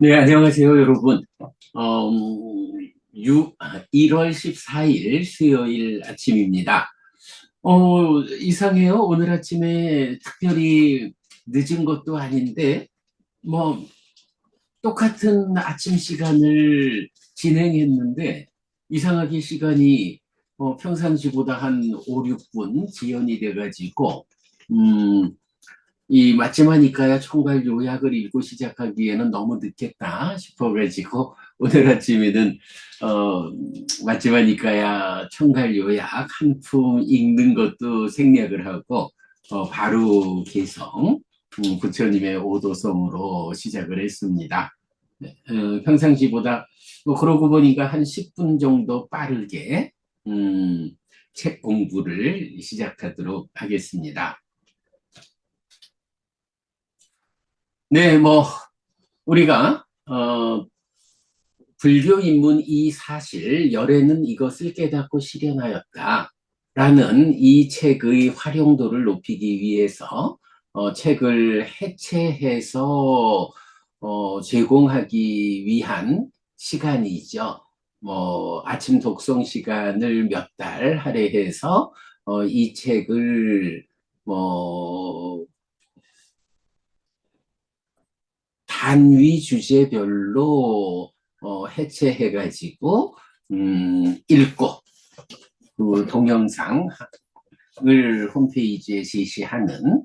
네, 안녕하세요, 여러분. 1월 14일 수요일 아침입니다. 이상해요. 오늘 아침에 특별히 늦은 것도 아닌데, 뭐, 똑같은 아침 시간을 진행했는데, 이상하게 시간이 평상시보다 한 5, 6분 지연이 돼가지고, 음, 이 맞지마니까야 총괄 요약을 읽고 시작하기에는 너무 늦겠다 싶어가지고 오늘 아침에는 어 맞지마니까야 총괄 요약 한 품 읽는 것도 생략을 하고 바로 개성 부처님의 오도성으로 시작을 했습니다. 네, 평상시보다 뭐 그러고 보니까 한 10분 정도 빠르게 책 공부를 시작하도록 하겠습니다. 네, 뭐 우리가 불교 입문 이 사실 열애는 이것을 깨닫고 실현하였다 라는 이 책의 활용도를 높이기 위해서 책을 해체해서 제공하기 위한 시간이죠. 뭐 아침 독송 시간을 몇 달 할애해서 이 책을 뭐 단위 주제별로 해체해가지고 읽고 그 동영상을 홈페이지에 제시하는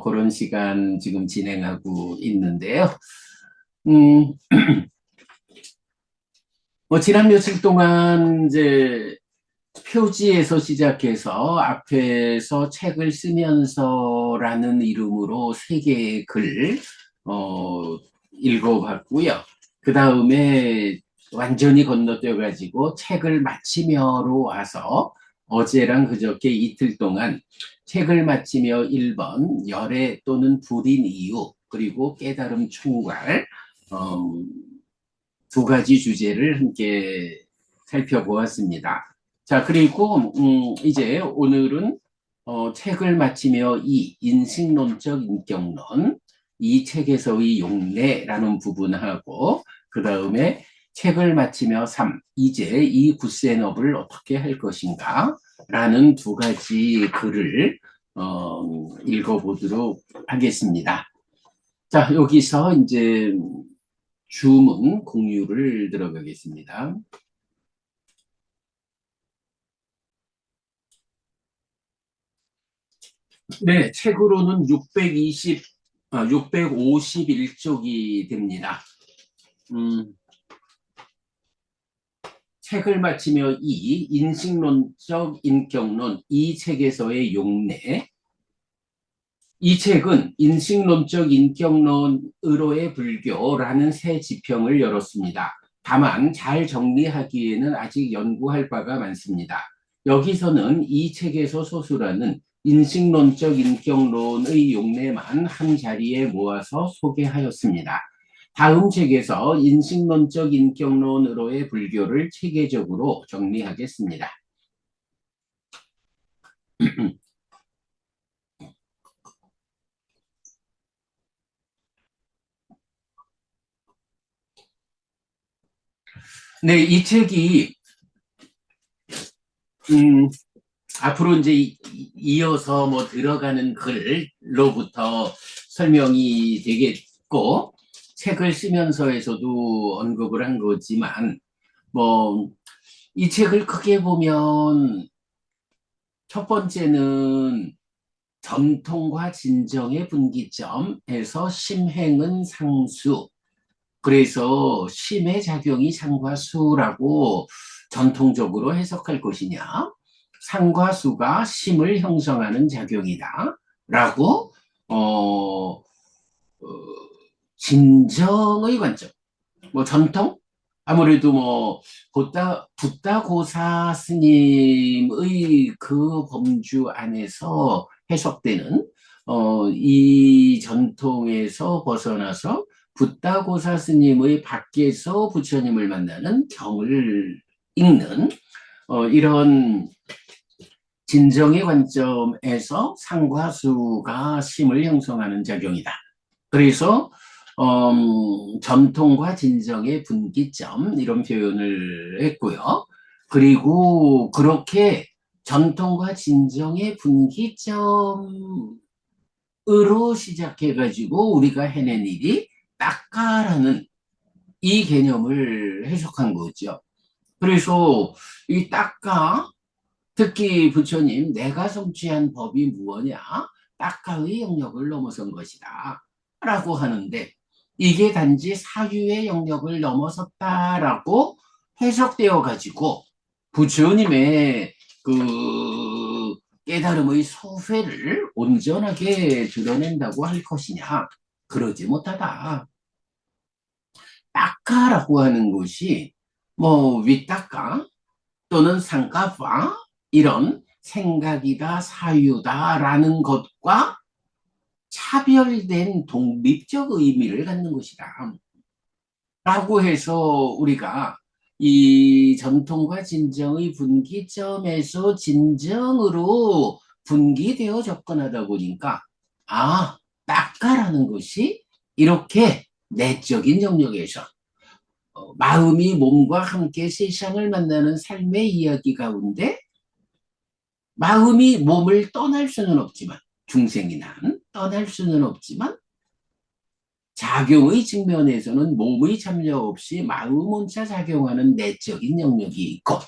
그런 시간 지금 진행하고 있는데요. 음, 뭐 지난 며칠 동안 이제 표지에서 시작해서 앞에서 책을 쓰면서라는 이름으로 세 개의 글 읽어봤고요. 그 다음에 완전히 건너뛰어가지고 책을 마치며로 와서 어제랑 그저께 이틀 동안 책을 마치며 1번 열애 또는 불인 이유 그리고 깨달음 총괄 어, 두 가지 주제를 함께 살펴보았습니다. 자, 그리고 이제 오늘은 책을 마치며 이 인식론적 인격론, 이 책에서의 용례라는 부분하고 그 다음에 책을 마치며 3, 이제 이 굿센업을 어떻게 할 것인가 라는 두 가지 글을 읽어보도록 하겠습니다. 자, 여기서 이제 주문 공유를 들어가겠습니다. 네, 책으로는 651쪽이 됩니다. 음, 책을 마치며 이 인식론적 인격론 이 책에서의 용례 이 책은 인식론적 인격론으로의 불교라는 새 지평을 열었습니다. 다만 잘 정리하기에는 아직 연구할 바가 많습니다. 여기서는 이 책에서 소수라는 인식론적 인격론의 용례만 한 자리에 모아서 소개하였습니다. 다음 책에서 인식론적 인격론으로의 불교를 체계적으로 정리하겠습니다. 네, 이 책이 음, 앞으로 이제 이어서 뭐 들어가는 글로부터 설명이 되겠고, 책을 쓰면서에서도 언급을 한 거지만, 뭐, 이 책을 크게 보면 첫 번째는 전통과 진정의 분기점에서 심행은 상수, 그래서 심의 작용이 상과 수라고 전통적으로 해석할 것이냐, 상과 수가 심을 형성하는 작용이다 라고 어, 진정의 관점, 뭐 전통, 아무래도 뭐 붓다 고사 스님의 그 범주 안에서 해석되는 이 전통에서 벗어나서 붓다 고사 스님의 밖에서 부처님을 만나는 경을 읽는 이런 진정의 관점에서 상과 수가 심을 형성하는 작용이다. 그래서 전통과 진정의 분기점 이런 표현을 했고요. 그리고 그렇게 전통과 진정의 분기점으로 시작해가지고 우리가 해낸 일이 딱가라는 이 개념을 해석한 거죠. 그래서 이 딱가, 특히 부처님 내가 성취한 법이 무엇이냐? 딱가의 영역을 넘어선 것이다 라고 하는데, 이게 단지 사유의 영역을 넘어섰다라고 해석되어 가지고 부처님의 그 깨달음의 소회를 온전하게 드러낸다고 할 것이냐? 그러지 못하다. 딱가라고 하는 것이 뭐 윗딱가 또는 상가파 이런 생각이다, 사유다라는 것과 차별된 독립적 의미를 갖는 것이다. 라고 해서 우리가 이 전통과 진정의 분기점에서 진정으로 분기되어 접근하다 보니까, 아, 딱가라는 것이 이렇게 내적인 영역에서 마음이 몸과 함께 세상을 만나는 삶의 이야기 가운데 마음이 몸을 떠날 수는 없지만, 중생이 난 떠날 수는 없지만 작용의 측면에서는 몸의 참여 없이 마음 혼자 작용하는 내적인 영역이 있고,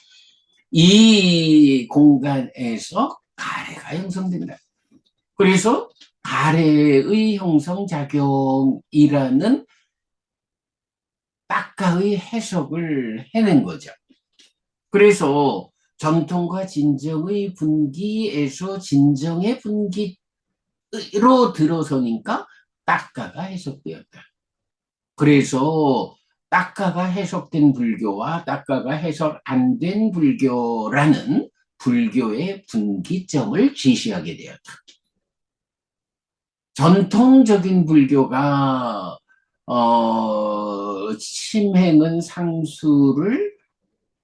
이 공간에서 가래가 형성된다. 그래서 가래의 형성작용이라는 딱가의 해석을 해낸 거죠. 그래서 전통과 진정의 분기에서 진정의 분기로 들어서니까 딱가가 해석되었다. 그래서 딱가가 해석된 불교와 딱가가 해석 안 된 불교라는 불교의 분기점을 제시하게 되었다. 전통적인 불교가 심행은 상수를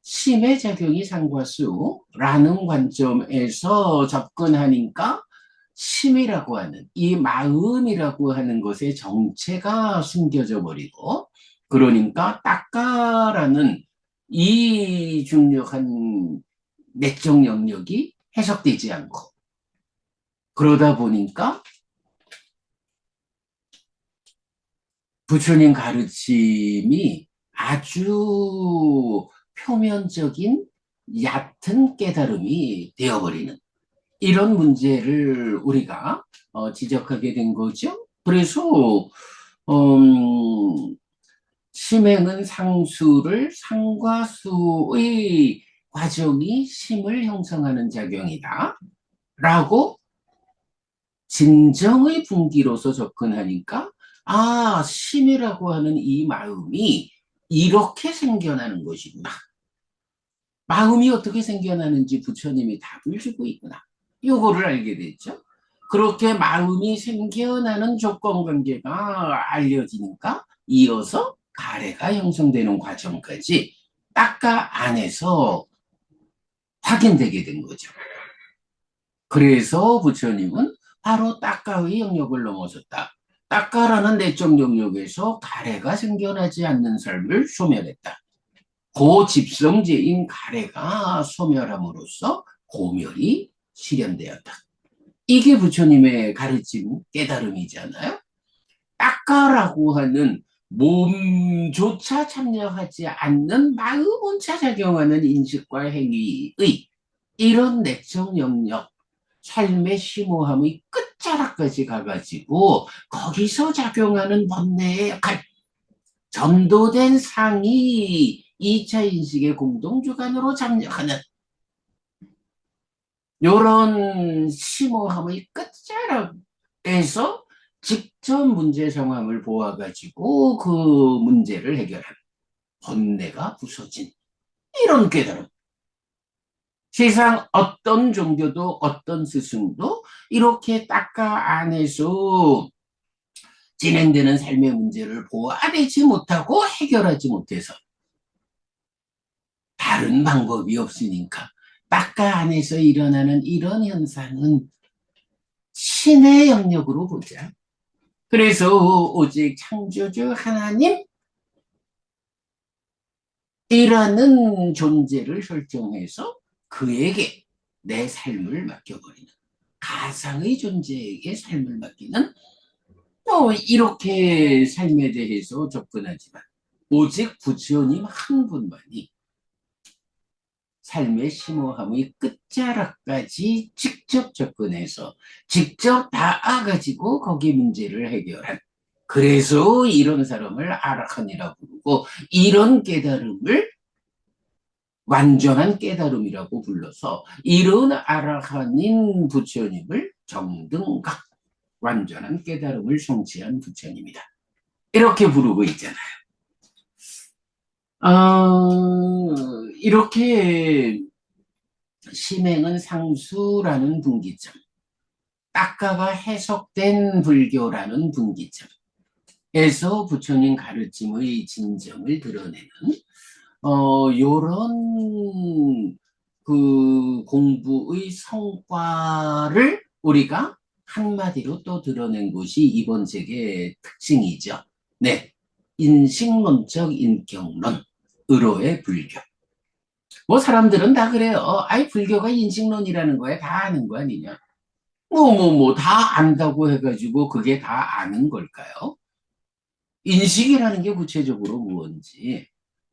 심의 작용이 상과수라는 관점에서 접근하니까 심이라고 하는 이 마음이라고 하는 것의 정체가 숨겨져 버리고, 그러니까 딱가라는 이 중요한 내적 영역이 해석되지 않고, 그러다 보니까 부처님 가르침이 아주 표면적인 얕은 깨달음이 되어버리는 이런 문제를 우리가 지적하게 된 거죠. 그래서 심행은 상수를 상과 수의 과정이 심을 형성하는 작용이다 라고 진정의 분기로서 접근하니까, 아, 심이라고 하는 이 마음이 이렇게 생겨나는 것이구나. 마음이 어떻게 생겨나는지 부처님이 답을 주고 있구나. 요거를 알게 됐죠. 그렇게 마음이 생겨나는 조건관계가 알려지니까 이어서 가래가 형성되는 과정까지 딱가 안에서 확인되게 된 거죠. 그래서 부처님은 바로 딱가의 영역을 넘어섰다. 딱가라는 내적 영역에서 가래가 생겨나지 않는 삶을 소멸했다. 고집성제인 가래가 소멸함으로써 고멸이 실현되었다. 이게 부처님의 가르침, 깨달음이잖아요. 딱가라고 하는 몸조차 참여하지 않는 마음 혼자 작용하는 인식과 행위의 이런 내적 영역, 삶의 심오함의 끝자락까지 가가지고 거기서 작용하는 번뇌의 역할, 전도된 상이 2차 인식의 공동주관으로 참여하는 이런 심오함의 끝자락에서 직접 문제 상황을 보아가지고 그 문제를 해결하는 번뇌가 부서진 이런 깨달음. 세상 어떤 종교도 어떤 스승도 이렇게 딱가 안에서 진행되는 삶의 문제를 보아내지 못하고 해결하지 못해서 다른 방법이 없으니까 딱가 안에서 일어나는 이런 현상은 신의 영역으로 보자. 그래서 오직 창조주 하나님이라는 존재를 설정해서 그에게 내 삶을 맡겨버리는, 가상의 존재에게 삶을 맡기는, 또 이렇게 삶에 대해서 접근하지만 오직 부처님 한 분만이 삶의 심오함의 끝자락까지 직접 접근해서 직접 닿아가지고 거기 문제를 해결한, 그래서 이런 사람을 아라한이라고 부르고 이런 깨달음을 완전한 깨달음이라고 불러서 이런 아라한인 부처님을 정등각, 완전한 깨달음을 성취한 부처님이다, 이렇게 부르고 있잖아요. 이렇게 심행은 상수라는 분기점, 딱가가 해석된 불교라는 분기점에서 부처님 가르침의 진정을 드러내는 요런 그 공부의 성과를 우리가 한마디로 또 드러낸 것이 이번 책의 특징이죠. 네, 인식론적 인격론, 의로의 불교. 뭐 사람들은 다 그래요. 아이, 불교가 인식론이라는 거에 다 아는 거 아니냐. 다 안다고 해가지고 그게 다 아는 걸까요? 인식이라는 게 구체적으로 무엇인지,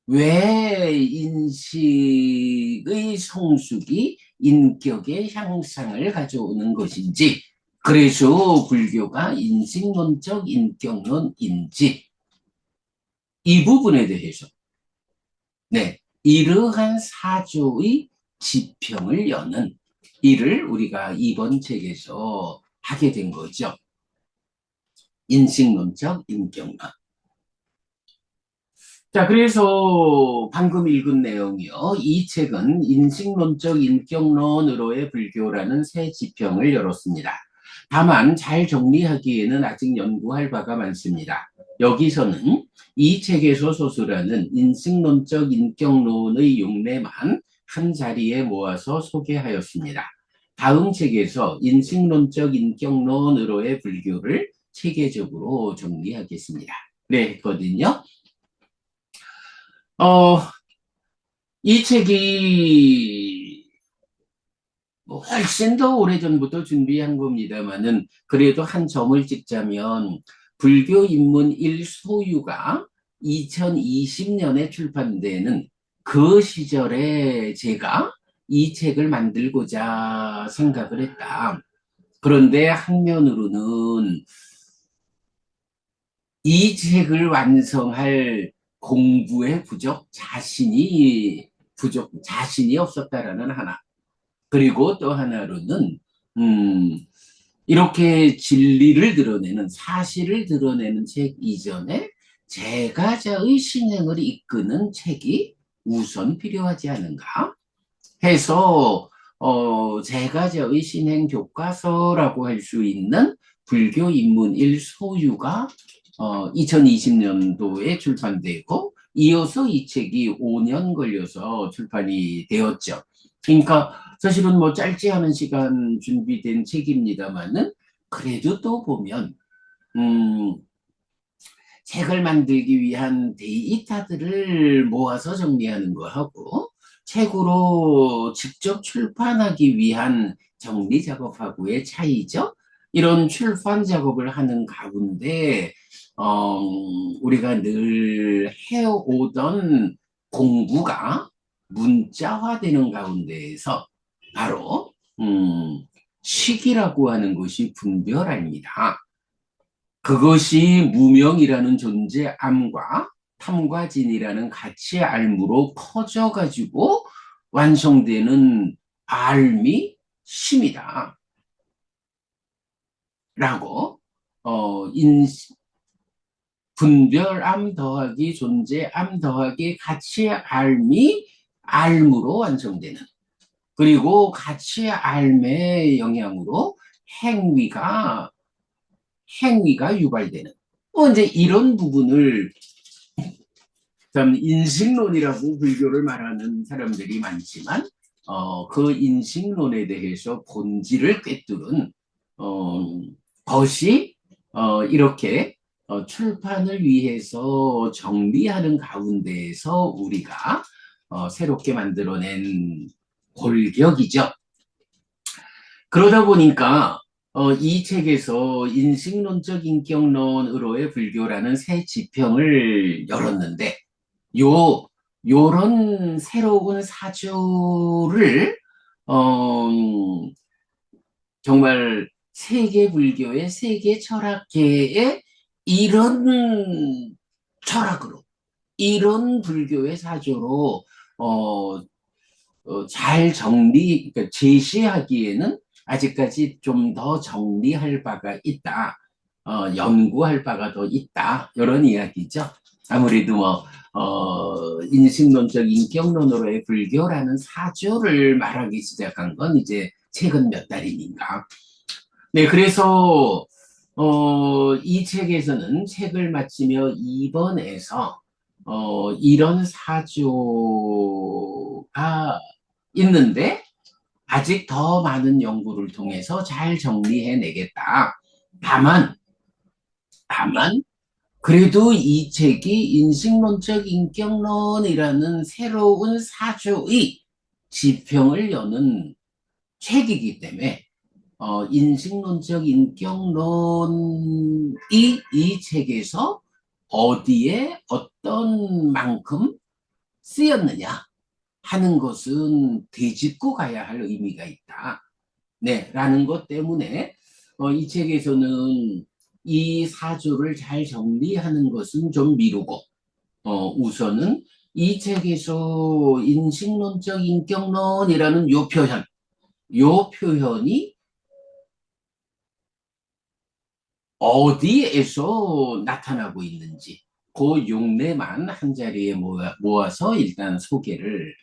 왜 인식의 성숙이 인격의 향상을 가져오는 것인지, 그래서 불교가 인식론적 인격론인지, 이 부분에 대해서 네, 이러한 사조의 지평을 여는 일을 우리가 이번 책에서 하게 된 거죠. 인식론적 인격론. 자, 그래서 방금 읽은 내용이요. 이 책은 인식론적 인격론으로의 불교라는 새 지평을 열었습니다. 다만 잘 정리하기에는 아직 연구할 바가 많습니다. 여기서는 이 책에서 소설하는 인식론적 인격론의 용례만 한 자리에 모아서 소개하였습니다. 다음 책에서 인식론적 인격론으로의 불교를 체계적으로 정리하겠습니다. 네, 했거든요. 어, 이 책이 뭐 훨씬 더 오래전부터 준비한 겁니다만은 그래도 한 점을 찍자면 불교 입문 1소유가 2020년에 출판되는 그 시절에 제가 이 책을 만들고자 생각을 했다. 그런데 한면으로는 이 책을 완성할 공부의 자신이 없었다라는 하나. 그리고 또 하나로는, 이렇게 진리를 드러내는, 사실을 드러내는 책 이전에 제가자의 신행을 이끄는 책이 우선 필요하지 않은가 해서, 제가자의 신행 교과서라고 할 수 있는 불교 입문일 소유가 2020년도에 출판되고, 이어서 이 책이 5년 걸려서 출판이 되었죠. 그러니까 사실은 뭐 짧지 않은 시간 준비된 책입니다만은 그래도 또 보면 책을 만들기 위한 데이터들을 모아서 정리하는 거하고 책으로 직접 출판하기 위한 정리 작업하고의 차이죠. 이런 출판 작업을 하는 가운데 우리가 늘 해오던 공부가 문자화되는 가운데에서 바로 식이라고 하는 것이 분별합니다. 그것이 무명이라는 존재암과 탐과진이라는 가치 알무로 커져가지고 완성되는 알미 심이다. 라고 분별암 더하기 존재암 더하기 가치 알미 알무로 완성되는, 그리고 가치 알의 영향으로 행위가 유발되는, 이제 이런 부분을 참 인식론이라고 불교를 말하는 사람들이 많지만 그 인식론에 대해서 본질을 꿰뚫은 것이 이렇게 출판을 위해서 정리하는 가운데에서 우리가 새롭게 만들어낸 골격이죠. 그러다 보니까 이 책에서 인식론적 인격론으로의 불교라는 새 지평을 열었는데 요 요런 새로운 사주를 어, 정말 세계 불교의 세계 철학계의 이런 철학으로 이런 불교의 사조로 어, 잘 그러니까 제시하기에는 아직까지 좀 더 정리할 바가 있다. 연구할 바가 더 있다. 이런 이야기죠. 아무래도 인식론적 인격론으로의 불교라는 사조를 말하기 시작한 건 이제 최근 몇 달이니까. 네, 그래서, 이 책에서는 책을 마치며 2번에서, 이런 사조가 있는데, 아직 더 많은 연구를 통해서 잘 정리해내겠다. 다만, 다만, 그래도 이 책이 인식론적 인격론이라는 새로운 사조의 지평을 여는 책이기 때문에, 인식론적 인격론이 이 책에서 어디에 어떤 만큼 쓰였느냐 하는 것은 되짚고 가야 할 의미가 있다. 네, 라는 것 때문에 이 책에서는 이 사주를 잘 정리하는 것은 좀 미루고 우선은 이 책에서 인식론적 인격론이라는 요 표현이 어디에서 나타나고 있는지 그 용례만 한 자리에 모아서 일단 소개를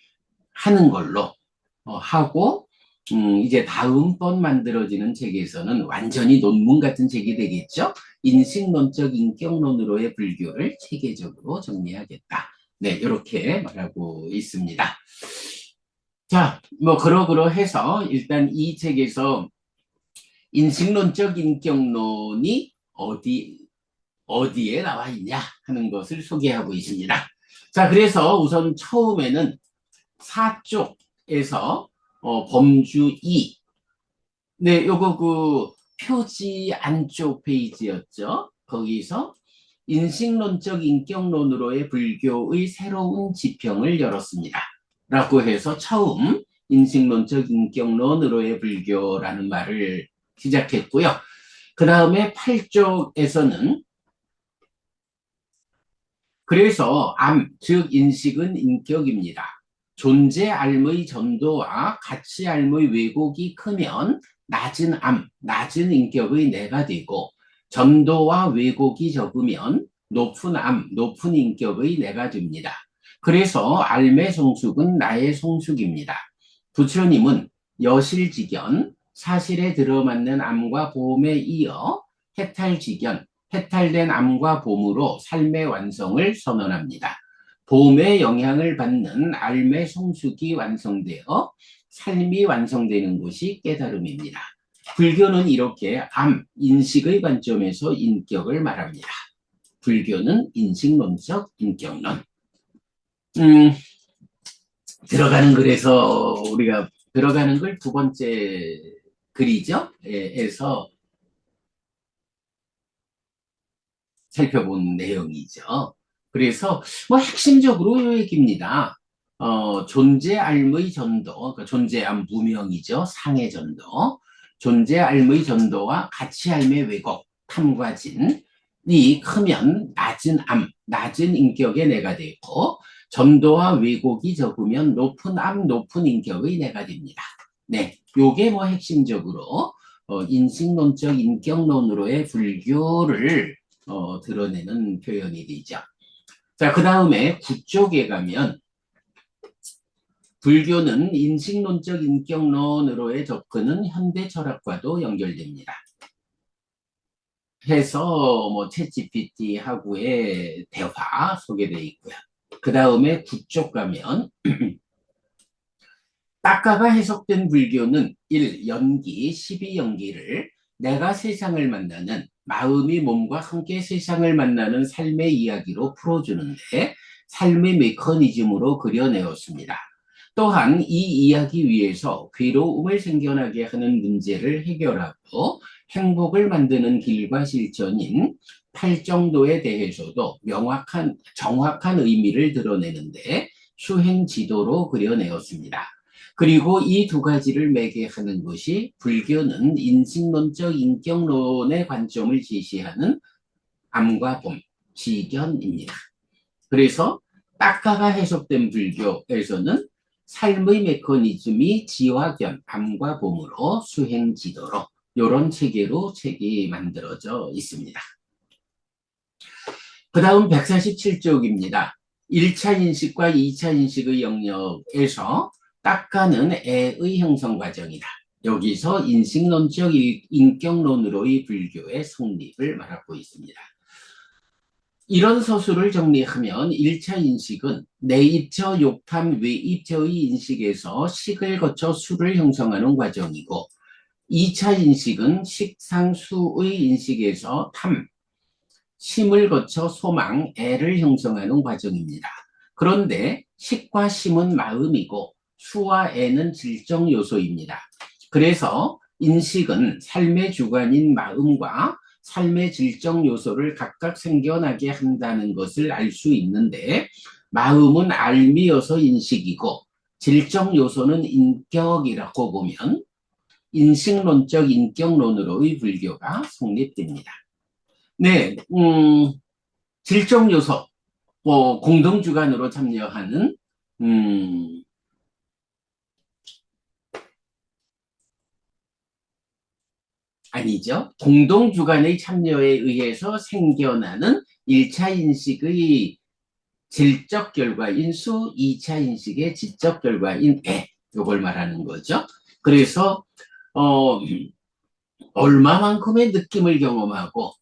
하는 걸로 하고 이제 다음번 만들어지는 책에서는 완전히 논문 같은 책이 되겠죠. 인식론적 인격론으로의 불교를 체계적으로 정리하겠다. 네, 이렇게 말하고 있습니다. 자, 그러해서 일단 이 책에서 인식론적 인격론이 어디에 나와 있냐 하는 것을 소개하고 있습니다. 자, 그래서 우선 처음에는 사쪽에서 범주 2. 네, 요거 표지 안쪽 페이지였죠. 거기서 인식론적 인격론으로의 불교의 새로운 지평을 열었습니다. 라고 해서 처음 인식론적 인격론으로의 불교라는 말을 시작했고요. 그 다음에 8쪽에서는 그래서 즉 인식은 인격입니다. 존재 암의 전도와 가치 암의 왜곡이 크면 낮은 인격의 내가 되고 전도와 왜곡이 적으면 높은 인격의 내가 됩니다. 그래서 암의 성숙은 나의 성숙입니다. 부처님은 여실직견, 사실에 들어맞는 암과 보험에 이어 해탈직견, 해탈된 암과 봄으로 삶의 완성을 선언합니다. 봄의 영향을 받는 삶의 성숙이 완성되어 삶이 완성되는 것이 깨달음입니다. 불교는 이렇게 인식의 관점에서 인격을 말합니다. 불교는 인식론적 인격론. 우리가 들어가는 걸 두 번째 글이죠. 에서 살펴본 내용이죠. 그래서 핵심적으로 이 얘기입니다. 존재알의 전도, 그러니까 존재암 무명이죠. 상의 전도, 존재알의 전도와 가치알의 왜곡, 탐과진이 크면 낮은 인격의 내가 되고 전도와 왜곡이 적으면 높은 인격의 내가 됩니다. 네, 요게 핵심적으로 인식론적 인격론으로의 불교를 드러내는 표현이 되죠. 자, 그 다음에 9쪽에 가면 불교는 인식론적 인격론으로의 접근은 현대 철학과도 연결됩니다. 해서 챗 GPT하고의 대화 소개되어 있고요. 그 다음에 9쪽 가면 딱가가 해석된 불교는 1. 연기, 12연기를 내가 세상을 만나는 마음이 몸과 함께 세상을 만나는 삶의 이야기로 풀어주는데 삶의 메커니즘으로 그려내었습니다. 또한 이 이야기 위에서 괴로움을 생겨나게 하는 문제를 해결하고 행복을 만드는 길과 실천인 팔정도에 대해서도 정확한 의미를 드러내는데 수행 지도로 그려내었습니다. 그리고 이 두 가지를 매개하는 것이 불교는 인식론적 인격론의 관점을 제시하는 암과 봄, 지견입니다. 그래서 딱가가 해석된 불교에서는 삶의 메커니즘이 지화견, 암과 봄으로 수행 지도로 이런 체계로 책이 만들어져 있습니다. 그 다음 147쪽입니다. 1차 인식과 2차 인식의 영역에서 딱가는 애의 형성 과정이다. 여기서 인식론적 인격론으로의 불교의 성립을 말하고 있습니다. 이런 서술을 정리하면 1차 인식은 내입처, 욕탐, 외입처의 인식에서 식을 거쳐 수를 형성하는 과정이고 2차 인식은 식상수의 인식에서 탐, 심을 거쳐 소망, 애를 형성하는 과정입니다. 그런데 식과 심은 마음이고 수와 애는 질적 요소입니다. 그래서 인식은 삶의 주관인 마음과 삶의 질적 요소를 각각 생겨나게 한다는 것을 알 수 있는데 마음은 알미여서 인식이고 질적 요소는 인격이라고 보면 인식론적 인격론으로의 불교가 성립됩니다. 네, 질적 요소, 공동주관으로 참여하는, 아니죠. 공동주관의 참여에 의해서 생겨나는 1차 인식의 질적 결과인 수, 2차 인식의 질적 결과인 애, 이걸 말하는 거죠. 그래서, 얼마만큼의 느낌을 경험하고,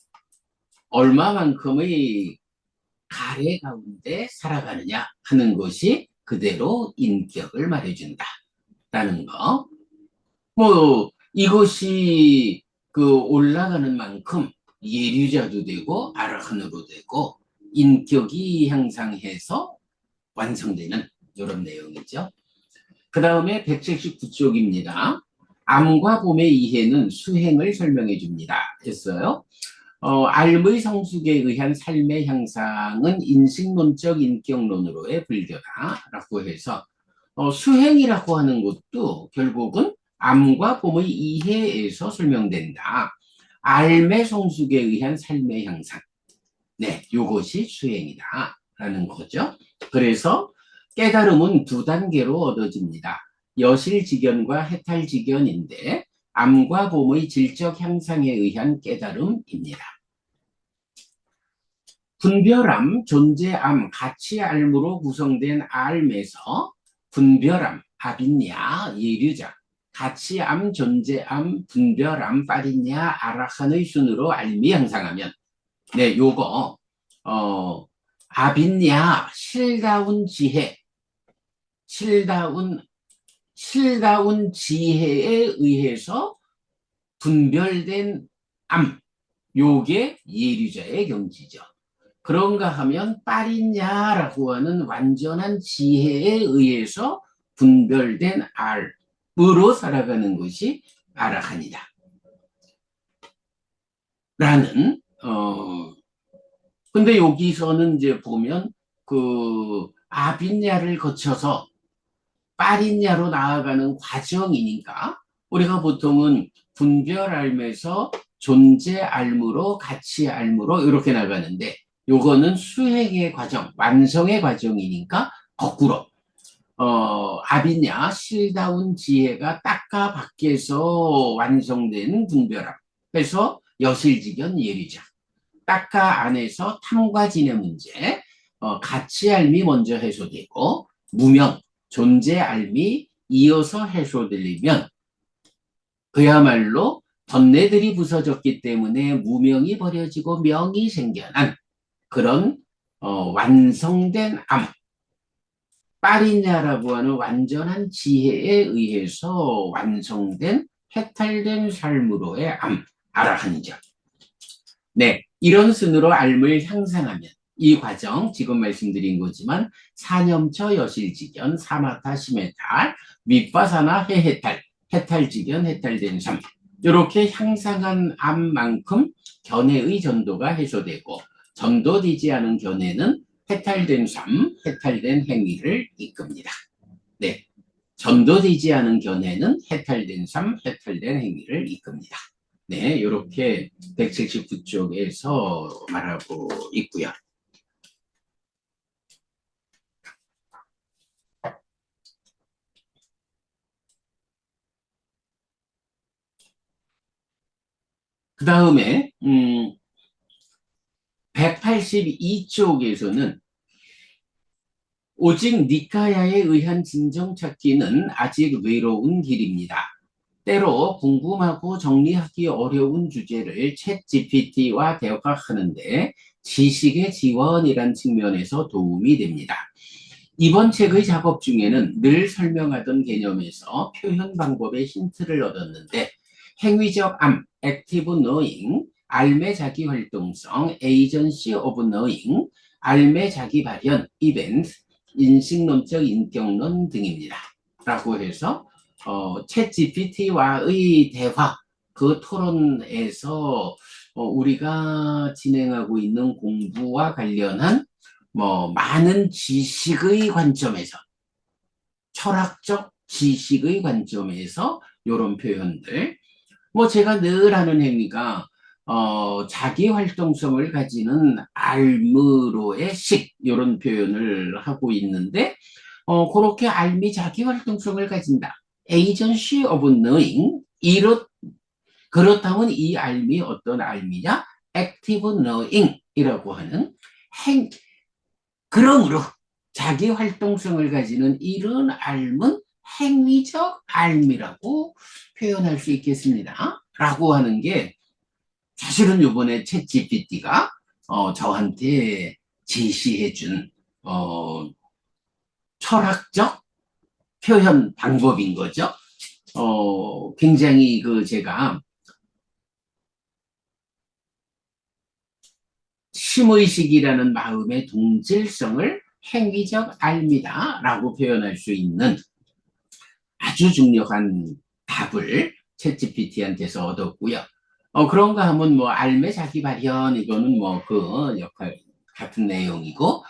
얼마만큼의 가래 가운데 살아가느냐 하는 것이 그대로 인격을 말해준다라는 거. 이것이 올라가는 만큼 예류자도 되고 아라한으로 되고 인격이 향상해서 완성되는 이런 내용이죠. 그 다음에 179쪽입니다. 암과 봄의 이해는 수행을 설명해 줍니다. 했어요. 알의 성숙에 의한 삶의 향상은 인식론적 인격론으로의 불교다라고 해서 수행이라고 하는 것도 결국은 암과 봄의 이해에서 설명된다. 알의 성숙에 의한 삶의 향상. 네, 이것이 수행이다라는 거죠. 그래서 깨달음은 두 단계로 얻어집니다. 여실지견과 해탈지견인데 암과 봄의 질적 향상에 의한 깨달음입니다. 분별암, 존재암, 가치알무로 구성된 알에서 분별암, 아빈야, 예류자, 가치암, 존재암, 분별암, 빠린야, 아라한의 순으로 알미 향상하면 네, 요거 아빈야, 실다운 지혜, 실다운 지혜에 의해서 분별된 암, 요게 예류자의 경지죠. 그런가 하면 빠리냐라고 하는 완전한 지혜에 의해서 분별된 알으로 살아가는 것이 아라한이다. 라는 근데 여기서는 이제 보면 아빈야를 거쳐서 빠린야로 나아가는 과정이니까 우리가 보통은 분별알에서 존재알무로 가치알무로 이렇게 나가는데 요거는 수행의 과정, 완성의 과정이니까 거꾸로 아비냐 실다운 지혜가 딱가 밖에서 완성된 분별함. 그래서 여실지견 예리자. 딱가 안에서 탐과 진의 문제, 가치알미 먼저 해소되고 무명, 존재알미 이어서 해소되려면 그야말로 번뇌들이 부서졌기 때문에 무명이 버려지고 명이 생겨난 그런 완성된 암, 빠리냐라고 하는 완전한 지혜에 의해서 완성된 해탈된 삶으로의 암, 아라한이죠. 네, 이런 순으로 삶을 향상하면 이 과정 지금 말씀드린 거지만 사념처 여실직연 사마타 심해탈 윗바사나 해해탈 해탈직연 해탈된 삶 이렇게 향상한 암만큼 견해의 전도가 해소되고 전도되지 않은 견해는 해탈된 삶, 해탈된 행위를 이끕니다. 네, 전도되지 않은 견해는 해탈된 삶, 해탈된 행위를 이끕니다. 네, 이렇게 179쪽에서 말하고 있고요. 그 다음에 182쪽에서는 오직 니카야에 의한 진정 찾기는 아직 외로운 길입니다. 때로 궁금하고 정리하기 어려운 주제를 챗 GPT와 대화하는데 지식의 지원이란 측면에서 도움이 됩니다. 이번 책의 작업 중에는 늘 설명하던 개념에서 표현 방법의 힌트를 얻었는데 행위적 암, 액티브 너잉, 알매 자기 활동성, 에이전시 오브 너잉, 알매 자기 발현, 이벤트, 인식론적 인격론 등입니다. 라고 해서 챗 GPT와의 대화, 그 토론에서 우리가 진행하고 있는 공부와 관련한 많은 지식의 관점에서, 철학적 지식의 관점에서 이런 표현들, 제가 늘 하는 행위가 자기 활동성을 가지는 알므로의 식 이런 표현을 하고 있는데 그렇게 알미 자기 활동성을 가진다. agency of knowing 그렇다면 이 알미 어떤 알미냐? active knowing이라고 하는 행 그러므로 자기 활동성을 가지는 이런 알은 행위적 알미라고 표현할 수 있겠습니다. 라고 하는 게 사실은 이번에 챗 GPT가 저한테 제시해준 철학적 표현 방법인 거죠. 굉장히 제가 심의식이라는 마음의 동질성을 행위적 알미다라고 표현할 수 있는 아주 중요한 답을 챗 GPT한테서 얻었고요. 그런가 하면 알매 자기 발현 이거는 그 역할 같은 내용이고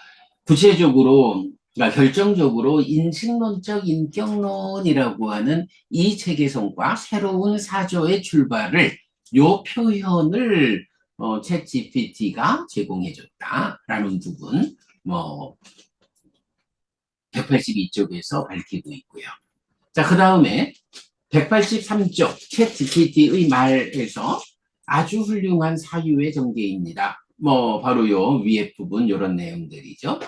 구체적으로 그러니까 결정적으로 인식론적 인격론이라고 하는 이 체계성과 새로운 사조의 출발을 요 표현을 챗 GPT가 제공해줬다라는 부분 182쪽에서 밝히고 있고요. 자, 그 다음에 183쪽 챗 GPT의 말에서 아주 훌륭한 사유의 전개입니다. 바로 요 위에 부분 이런 내용들이죠.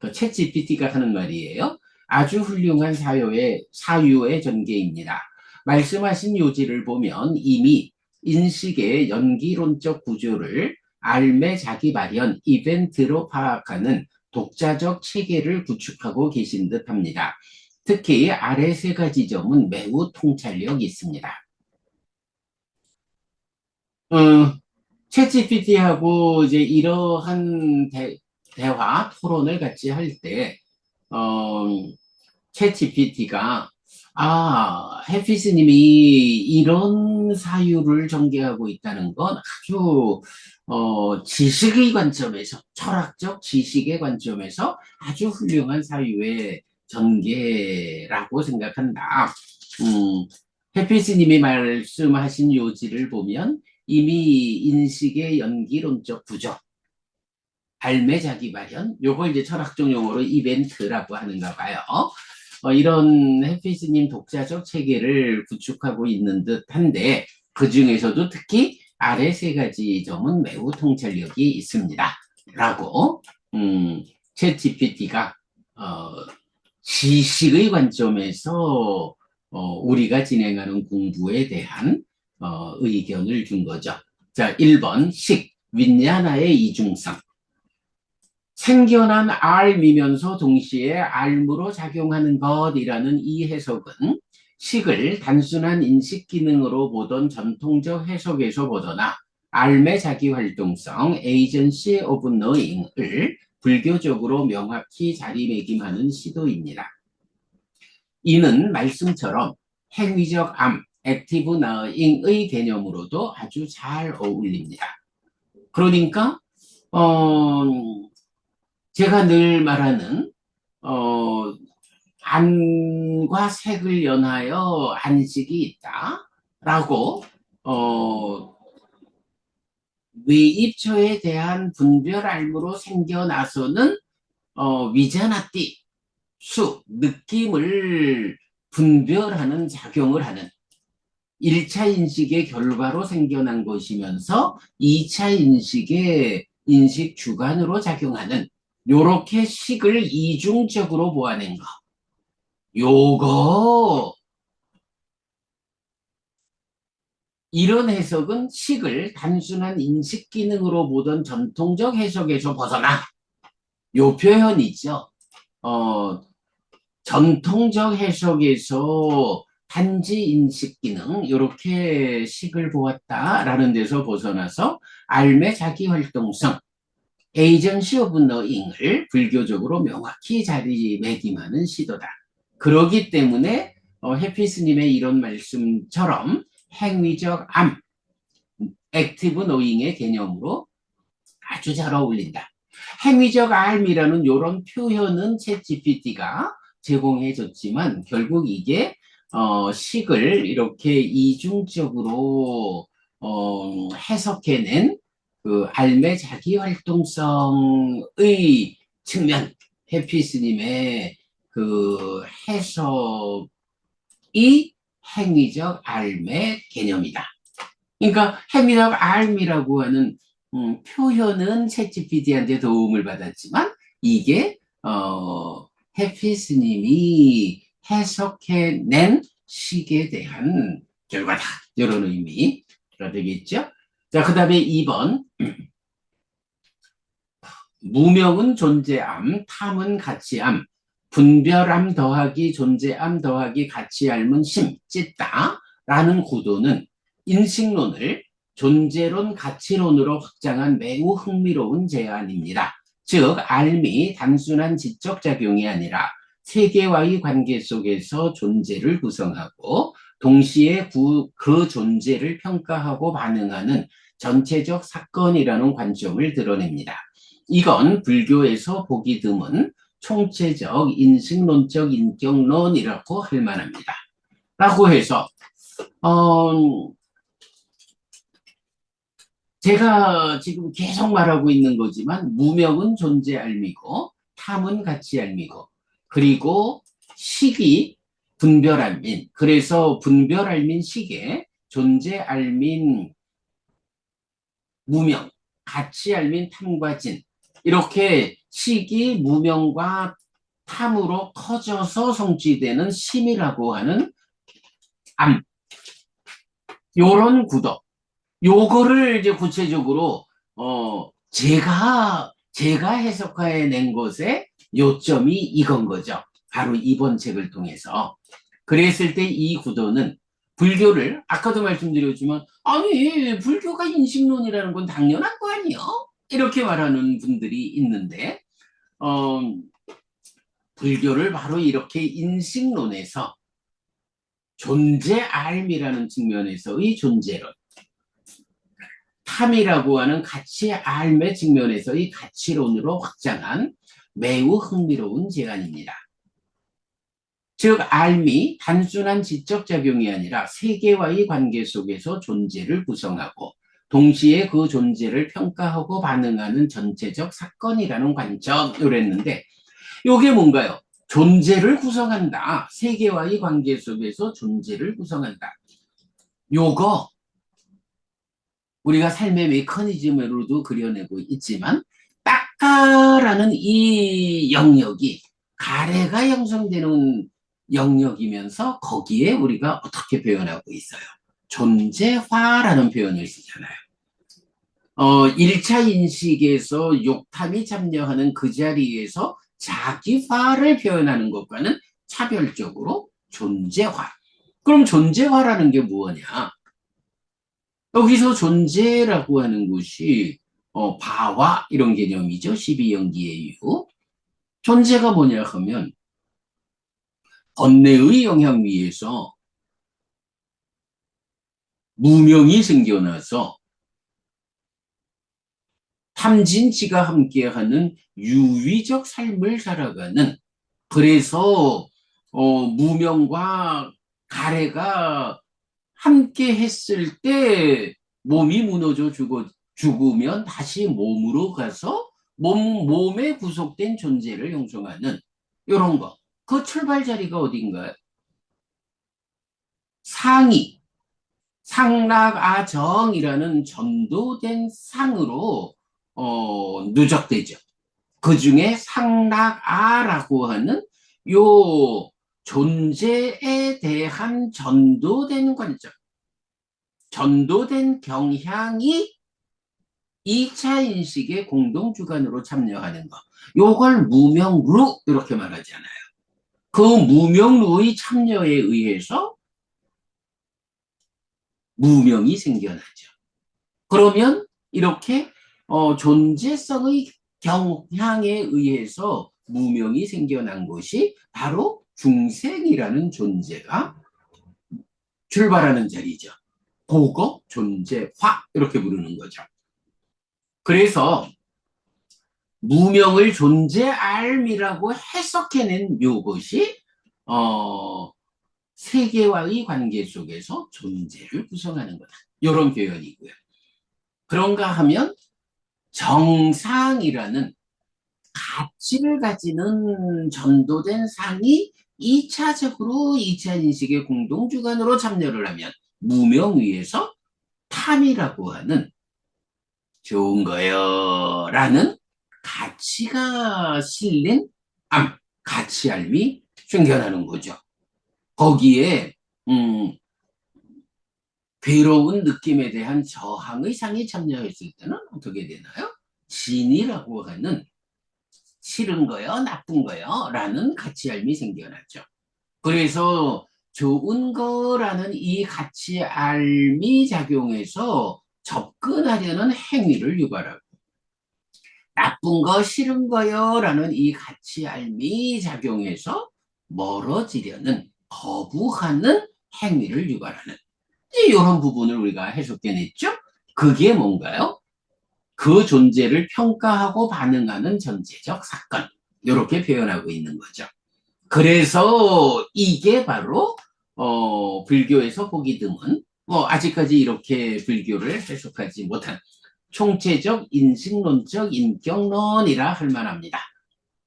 챗 GPT가 하는 말이에요. 아주 훌륭한 사유의 전개입니다. 말씀하신 요지를 보면 이미 인식의 연기론적 구조를 알매 자기 발현 이벤트로 파악하는 독자적 체계를 구축하고 계신 듯합니다. 특히 아래 세 가지 점은 매우 통찰력 있습니다. 챗 GPT하고 이제 이러한 대화, 토론을 같이 할 때, 챗 GPT가, 해피스님이 이런 사유를 전개하고 있다는 건 아주, 지식의 관점에서, 철학적 지식의 관점에서 아주 훌륭한 사유의 전개라고 생각한다. 해피스님이 말씀하신 요지를 보면 이미 인식의 연기론적 구조, 발매 자기 발현, 요걸 이제 철학적 용어로 이벤트라고 하는가 봐요. 이런 해피스님 독자적 체계를 구축하고 있는 듯한데 그 중에서도 특히 아래 세 가지 점은 매우 통찰력이 있습니다. 라고 챗 GPT가 지식의 관점에서 우리가 진행하는 공부에 대한 의견을 준 거죠. 자, 1번 식, 윈야나의 이중성. 생겨난 알미면서 동시에 알무로 작용하는 것이라는 이 해석은 식을 단순한 인식 기능으로 보던 전통적 해석에서 벗어나 알매 자기활동성 (agency of knowing을) 불교적으로 명확히 자리매김하는 시도입니다. 이는 말씀처럼 행위적 암 (active knowing의) 개념으로도 아주 잘 어울립니다. 그러니까 제가 늘 말하는 안과 색을 연하여 안식이 있다라고 외입처에 대한 분별알무로 생겨나서는 위자나띠 수 느낌을 분별하는 작용을 하는 1차 인식의 결과로 생겨난 것이면서 2차 인식의 인식 주관으로 작용하는 요렇게 식을 이중적으로 보아낸 거. 요거 이런 해석은 식을 단순한 인식 기능으로 보던 전통적 해석에서 벗어나 요 표현 있죠. 전통적 해석에서 단지 인식 기능 이렇게 식을 보았다라는 데서 벗어나서 알매 자기활동성 (agency of knowing을) 불교적으로 명확히 자리매김하는 시도다. 그러기 때문에 해피스님의 이런 말씀처럼 행위적 암 (active knowing의) 개념으로 아주 잘 어울린다. 행위적 암이라는 이런 표현은 챗GPT가 제공해줬지만 결국 이게 식을 이렇게 이중적으로 해석해낸 그 알매 자기활동성의 측면, 해피스님의 그 해석이 행위적 알매 개념이다. 그러니까 행위적 알미라고 하는 표현은 챗GPT한테 도움을 받았지만 이게 해피스님이 해석해낸 식에 대한 결과다. 이런 의미가 되겠죠. 자, 그 다음에 2번. 무명은 존재암, 탐은 가치암, 분별암 더하기 존재암 더하기 가치알은 심, 찢다 라는 구도는 인식론을 존재론, 가치론으로 확장한 매우 흥미로운 제안입니다. 즉, 알미 단순한 지적작용이 아니라 세계와의 관계 속에서 존재를 구성하고 동시에 그 존재를 평가하고 반응하는 전체적 사건이라는 관점을 드러냅니다. 이건 불교에서 보기 드문 총체적 인식론적 인격론이라고 할 만합니다. 라고 해서 제가 지금 계속 말하고 있는 거지만 무명은 존재 알미고 탐은 가치 알미고 그리고 식이 분별 알민, 그래서 분별 알민 식에 존재 알민 무명, 가치 알민 탐과 진, 이렇게 식이 무명과 탐으로 커져서 성취되는 심이라고 하는 암, 요런 구도, 요거를 이제 구체적으로 제가 해석해낸 것의 요점이 이건 거죠. 바로 이번 책을 통해서. 그랬을 때 이 구도는 불교를 아까도 말씀드렸지만 아니 불교가 인식론이라는 건 당연한 거 아니요? 이렇게 말하는 분들이 있는데 불교를 바로 이렇게 인식론에서 존재 알미라는 측면에서의 존재론, 탐이라고 하는 가치 알의 측면에서의 가치론으로 확장한 매우 흥미로운 제안입니다. 즉 알미 단순한 지적작용이 아니라 세계와의 관계 속에서 존재를 구성하고 동시에 그 존재를 평가하고 반응하는 전체적 사건이라는 관점을 했는데 이게 뭔가요? 존재를 구성한다. 세계와의 관계 속에서 존재를 구성한다. 요거 우리가 삶의 메커니즘으로도 그려내고 있지만 딱가라는 이 영역이 가래가 형성되는 영역이면서 거기에 우리가 어떻게 표현하고 있어요? 존재화라는 표현을 쓰잖아요. 1차 인식에서 욕탐이 참여하는 그 자리에서 자기화를 표현하는 것과는 차별적으로 존재화. 그럼 존재화라는 게 뭐냐? 여기서 존재라고 하는 것이 바와 이런 개념이죠. 12연기의 이유. 존재가 뭐냐 하면 번뇌의 영향 위에서 무명이 생겨나서 탐진치가 함께하는 유위적 삶을 살아가는, 그래서 무명과 가래가 함께 했을 때 몸이 무너져 죽으면 다시 몸으로 가서 몸에 구속된 존재를 형성하는 이런 거. 그 출발 자리가 어딘가요? 상이, 상락아정이라는 전도된 상으로 누적되죠. 그 중에 상락아라고 하는 요 존재에 대한 전도된 관점, 전도된 경향이 2차 인식의 공동주관으로 참여하는 것. 요걸 무명루 이렇게 말하잖아요. 그 무명루의 참여에 의해서 무명이 생겨나죠. 그러면 이렇게 존재성의 경향에 의해서 무명이 생겨난 것이 바로 중생이라는 존재가 출발하는 자리죠. 고거, 존재, 화 이렇게 부르는 거죠. 그래서 무명을 존재알미라고 해석해낸 이것이 세계와의 관계 속에서 존재를 구성하는 거다. 이런 표현이고요. 그런가 하면 정상이라는 가치를 가지는 전도된 상이 2차적으로 2차 인식의 공동주관으로 참여를 하면 무명 위에서 탐이라고 하는 좋은 거요 라는 가치가 실린 가치알미 생겨나는 거죠. 거기에 괴로운 느낌에 대한 저항의 상이 참여했을 때는 어떻게 되나요? 진이라고 하는 싫은 거요, 나쁜 거요 라는 가치알미 생겨나죠. 그래서 좋은 거라는 이 가치알미 작용해서 접근하려는 행위를 유발하고, 나쁜 거, 싫은 거요 라는 이 가치알미 작용해서 멀어지려는, 거부하는 행위를 유발하는 이런 부분을 우리가 해석해냈죠. 그게 뭔가요? 그 존재를 평가하고 반응하는 전제적 사건, 이렇게 표현하고 있는 거죠. 그래서 이게 바로 불교에서 보기 드문, 아직까지 이렇게 불교를 해석하지 못한 총체적 인식론적 인격론이라 할 만합니다.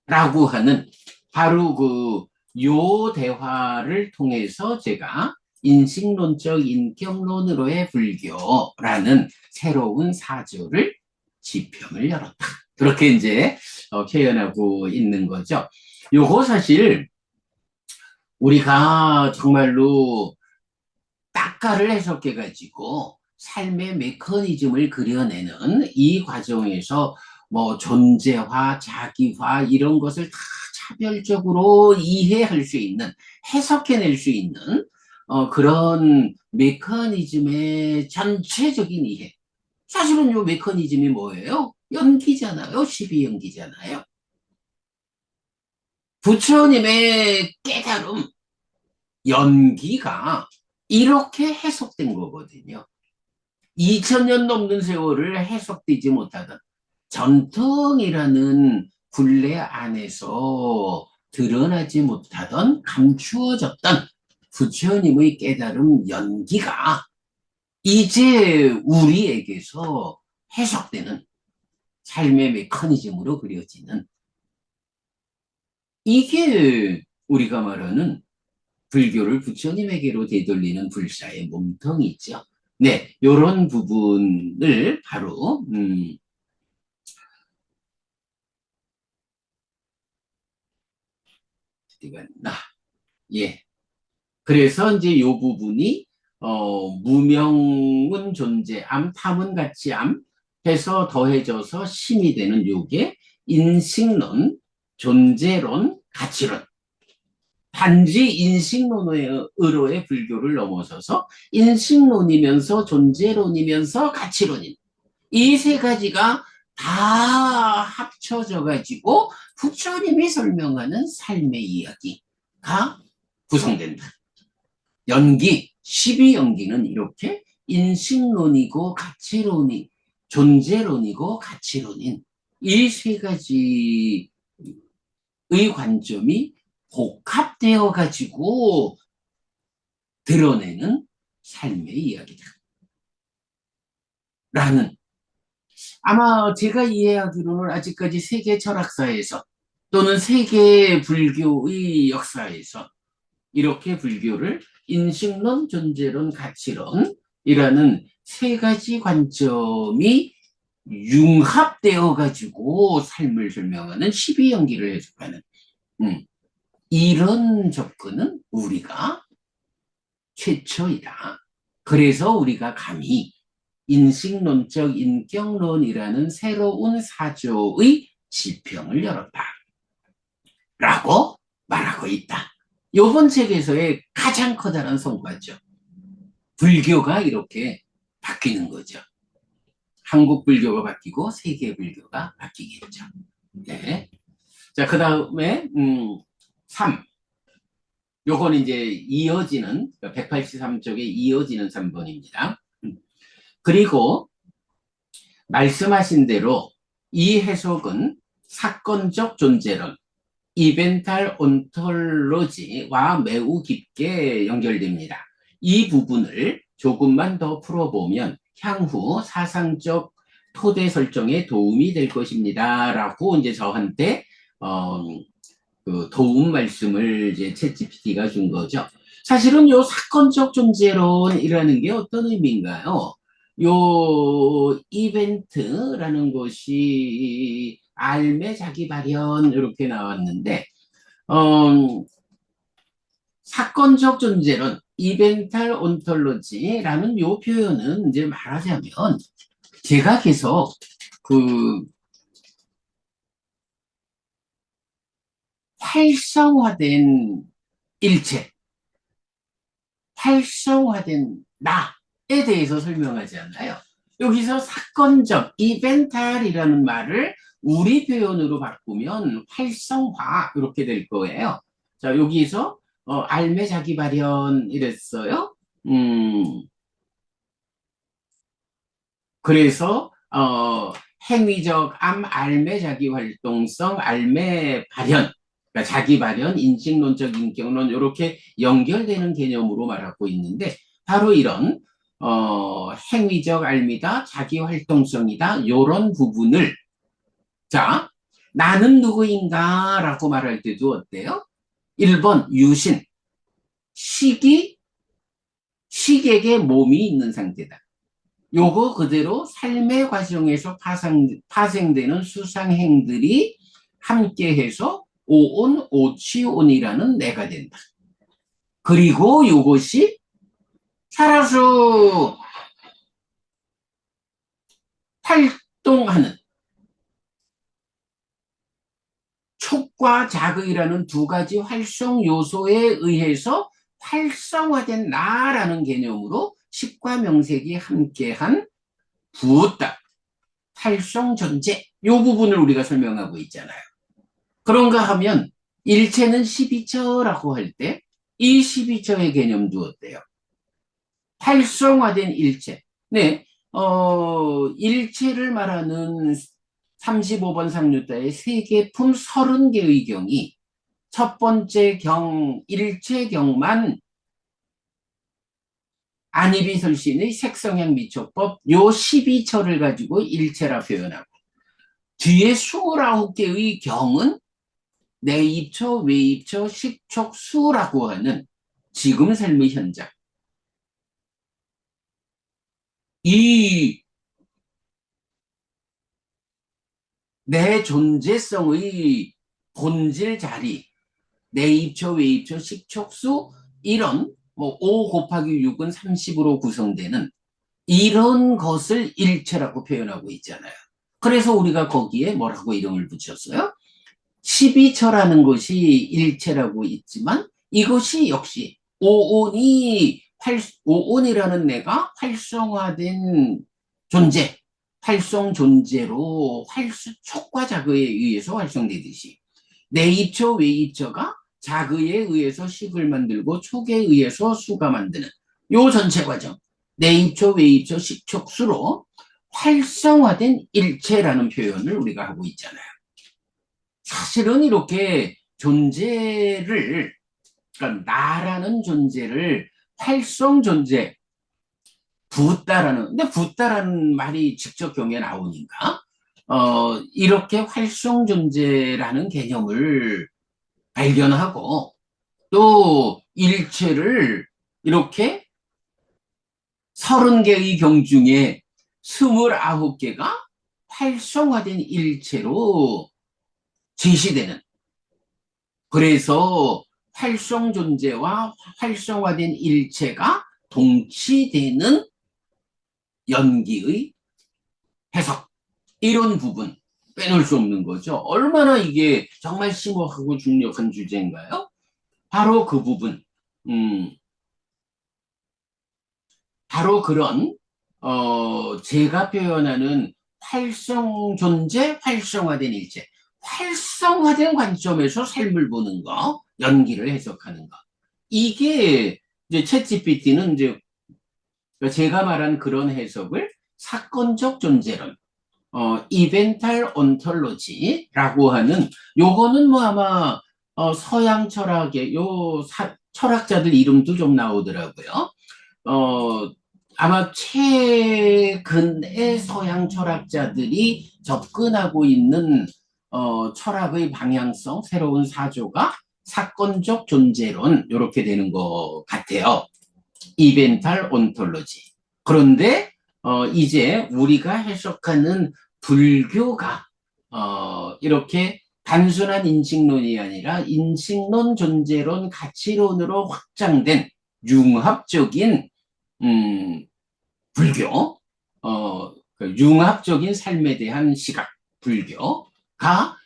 라고 하는 바로 요 대화를 통해서 제가 인식론적 인격론으로의 불교라는 새로운 사조를 지평을 열었다. 그렇게 이제 표현하고 있는 거죠. 요거 사실 우리가 정말로 딱가를 해석해가지고 삶의 메커니즘을 그려내는 이 과정에서 뭐 존재화, 자기화 이런 것을 다 차별적으로 이해할 수 있는, 해석해낼 수 있는 그런 메커니즘의 전체적인 이해. 사실은 이 메커니즘이 뭐예요? 연기잖아요. 12연기잖아요. 부처님의 깨달음, 연기가 이렇게 해석된 거거든요. 2000년 넘는 세월을 해석되지 못하던 전통이라는 굴레 안에서 드러나지 못하던, 감추어졌던 부처님의 깨달음 연기가 이제 우리에게서 해석되는 삶의 메커니즘으로 그려지는, 이게 우리가 말하는 불교를 부처님에게로 되돌리는 불사의 몸통이죠. 네, 요런 부분을 바로 어디가 나 예. 그래서 이제 요 부분이 무명은 존재암, 탐은 가치암 해서 더해져서 심이 되는 요게 인식론, 존재론, 가치론, 단지 인식론으로의 불교를 넘어서서 인식론이면서 존재론이면서 가치론인 이 세 가지가 다 합쳐져 가지고 부처님이 설명하는 삶의 이야기가 구성된다. 연기, 12연기는 이렇게 인식론이고 가치론이 존재론이고 가치론인 이 세 가지의 관점이 복합되어 가지고 드러내는 삶의 이야기다. 라는 아마 제가 이해하기로는 아직까지 세계 철학사에서 또는 세계 불교의 역사에서 이렇게 불교를 인식론, 존재론, 가치론이라는 세 가지 관점이 융합되어 가지고 삶을 설명하는 12연기를 해석하는 이런 접근은 우리가 최초이다. 그래서 우리가 감히 인식론적 인격론이라는 새로운 사조의 지평을 열었다. 라고 말하고 있다. 이번 책에서의 가장 커다란 성과죠. 불교가 이렇게 바뀌는 거죠. 한국 불교가 바뀌고 세계 불교가 바뀌겠죠. 네. 자, 그 다음에 3. 요건 이제 이어지는 183쪽에 이어지는 3번입니다. 그리고 말씀하신 대로 이 해석은 사건적 존재론, 이벤탈 온톨로지와 매우 깊게 연결됩니다. 이 부분을 조금만 더 풀어보면 향후 사상적 토대 설정에 도움이 될 것입니다. 라고 이제 저한테 그 도움 말씀을 이제 챗GPT가 준 거죠. 사실은 요 사건적 존재론이라는 게 어떤 의미인가요? 요 이벤트라는 것이 알매 자기 발현 이렇게 나왔는데 사건적 존재론 이벤탈 온톨로지라는 요 표현은 이제 말하자면 제가 계속 그 활성화된 일체, 활성화된 나에 대해서 설명하지 않나요? 여기서 사건적, 이벤탈이라는 말을 우리 표현으로 바꾸면 활성화 이렇게 될 거예요. 자, 여기서 알매 자기 발현 이랬어요. 그래서 행위적 알매 자기 활동성, 알매 발현, 그러니까 자기 발현, 인식론적 인격론 이렇게 연결되는 개념으로 말하고 있는데 바로 이런 행위적 알미다, 자기 활동성이다 이런 부분을 자 나는 누구인가 라고 말할 때도 어때요? 1번 유신, 식에게 몸이 있는 상태다. 요거 그대로 삶의 과정에서 파생되는 수상행들이 함께해서 오온, 오치온이라는 내가 된다. 그리고 요것이 살아서 활동하는 촉과 자극이라는 두 가지 활성 요소에 의해서 활성화된 나라는 개념으로 식과 명색이 함께한 부다, 활성 존재 요 부분을 우리가 설명하고 있잖아요. 그런가 하면 일체는 12처라고 할 때 이 12처의 개념도 어때요? 활성화된 일체. 네, 일체를 말하는 35번 상류자의 세계품 30개의 경이 첫 번째 경, 일체경만 안이비설신의 색성향 미촉법 요 12처를 가지고 일체라 표현하고 뒤에 29개의 경은 내입처, 외입처, 식촉, 수라고 하는 지금 삶의 현장. 이 내 존재성의 본질 자리, 내입처, 외입처, 식촉수 이런 뭐 5 곱하기 6은 30으로 구성되는 이런 것을 일체라고 표현하고 있잖아요. 그래서 우리가 거기에 뭐라고 이름을 붙였어요? 12처라는 것이 일체라고 있지만 이것이 역시 오온이라는 내가 활성화된 존재, 활성 존재로 촉과 자극에 의해서 활성되듯이 내입처, 외입처가 자극에 의해서 식을 만들고 촉에 의해서 수가 만드는 요 전체 과정, 내입처, 외입처, 식촉수로 활성화된 일체라는 표현을 우리가 하고 있잖아요. 사실은 이렇게 존재를, 그러니까 나라는 존재를 활성 존재, 근데 붓다라는 말이 직접 경에 나오니까, 이렇게 활성 존재라는 개념을 발견하고, 또 일체를 이렇게 30개의 경 중에 29개가 활성화된 일체로 제시되는, 그래서 활성 존재와 활성화된 일체가 동치되는 연기의 해석, 이런 부분 빼놓을 수 없는 거죠. 얼마나 이게 정말 심오하고 중요한 주제인가요? 바로 그 부분, 바로 그런 제가 표현하는 활성 존재, 활성화된 일체, 활성화된 관점에서 삶을 보는 거, 연기를 해석하는 거. 이게 이제 챗GPT는 이제 제가 말한 그런 해석을 사건적 존재론, 이벤탈 온톨로지라고 하는, 요거는 뭐 아마 서양 철학의 철학자들 이름도 좀 나오더라고요. 어, 아마 최근의 서양 철학자들이 접근하고 있는 철학의 방향성, 새로운 사조가 사건적 존재론, 이렇게 되는 것 같아요. 이벤탈 온톨로지. 그런데 이제 우리가 해석하는 불교가 이렇게 단순한 인식론이 아니라 인식론, 존재론, 가치론으로 확장된 융합적인 불교, 그 융합적인 삶에 대한 시각, 불교가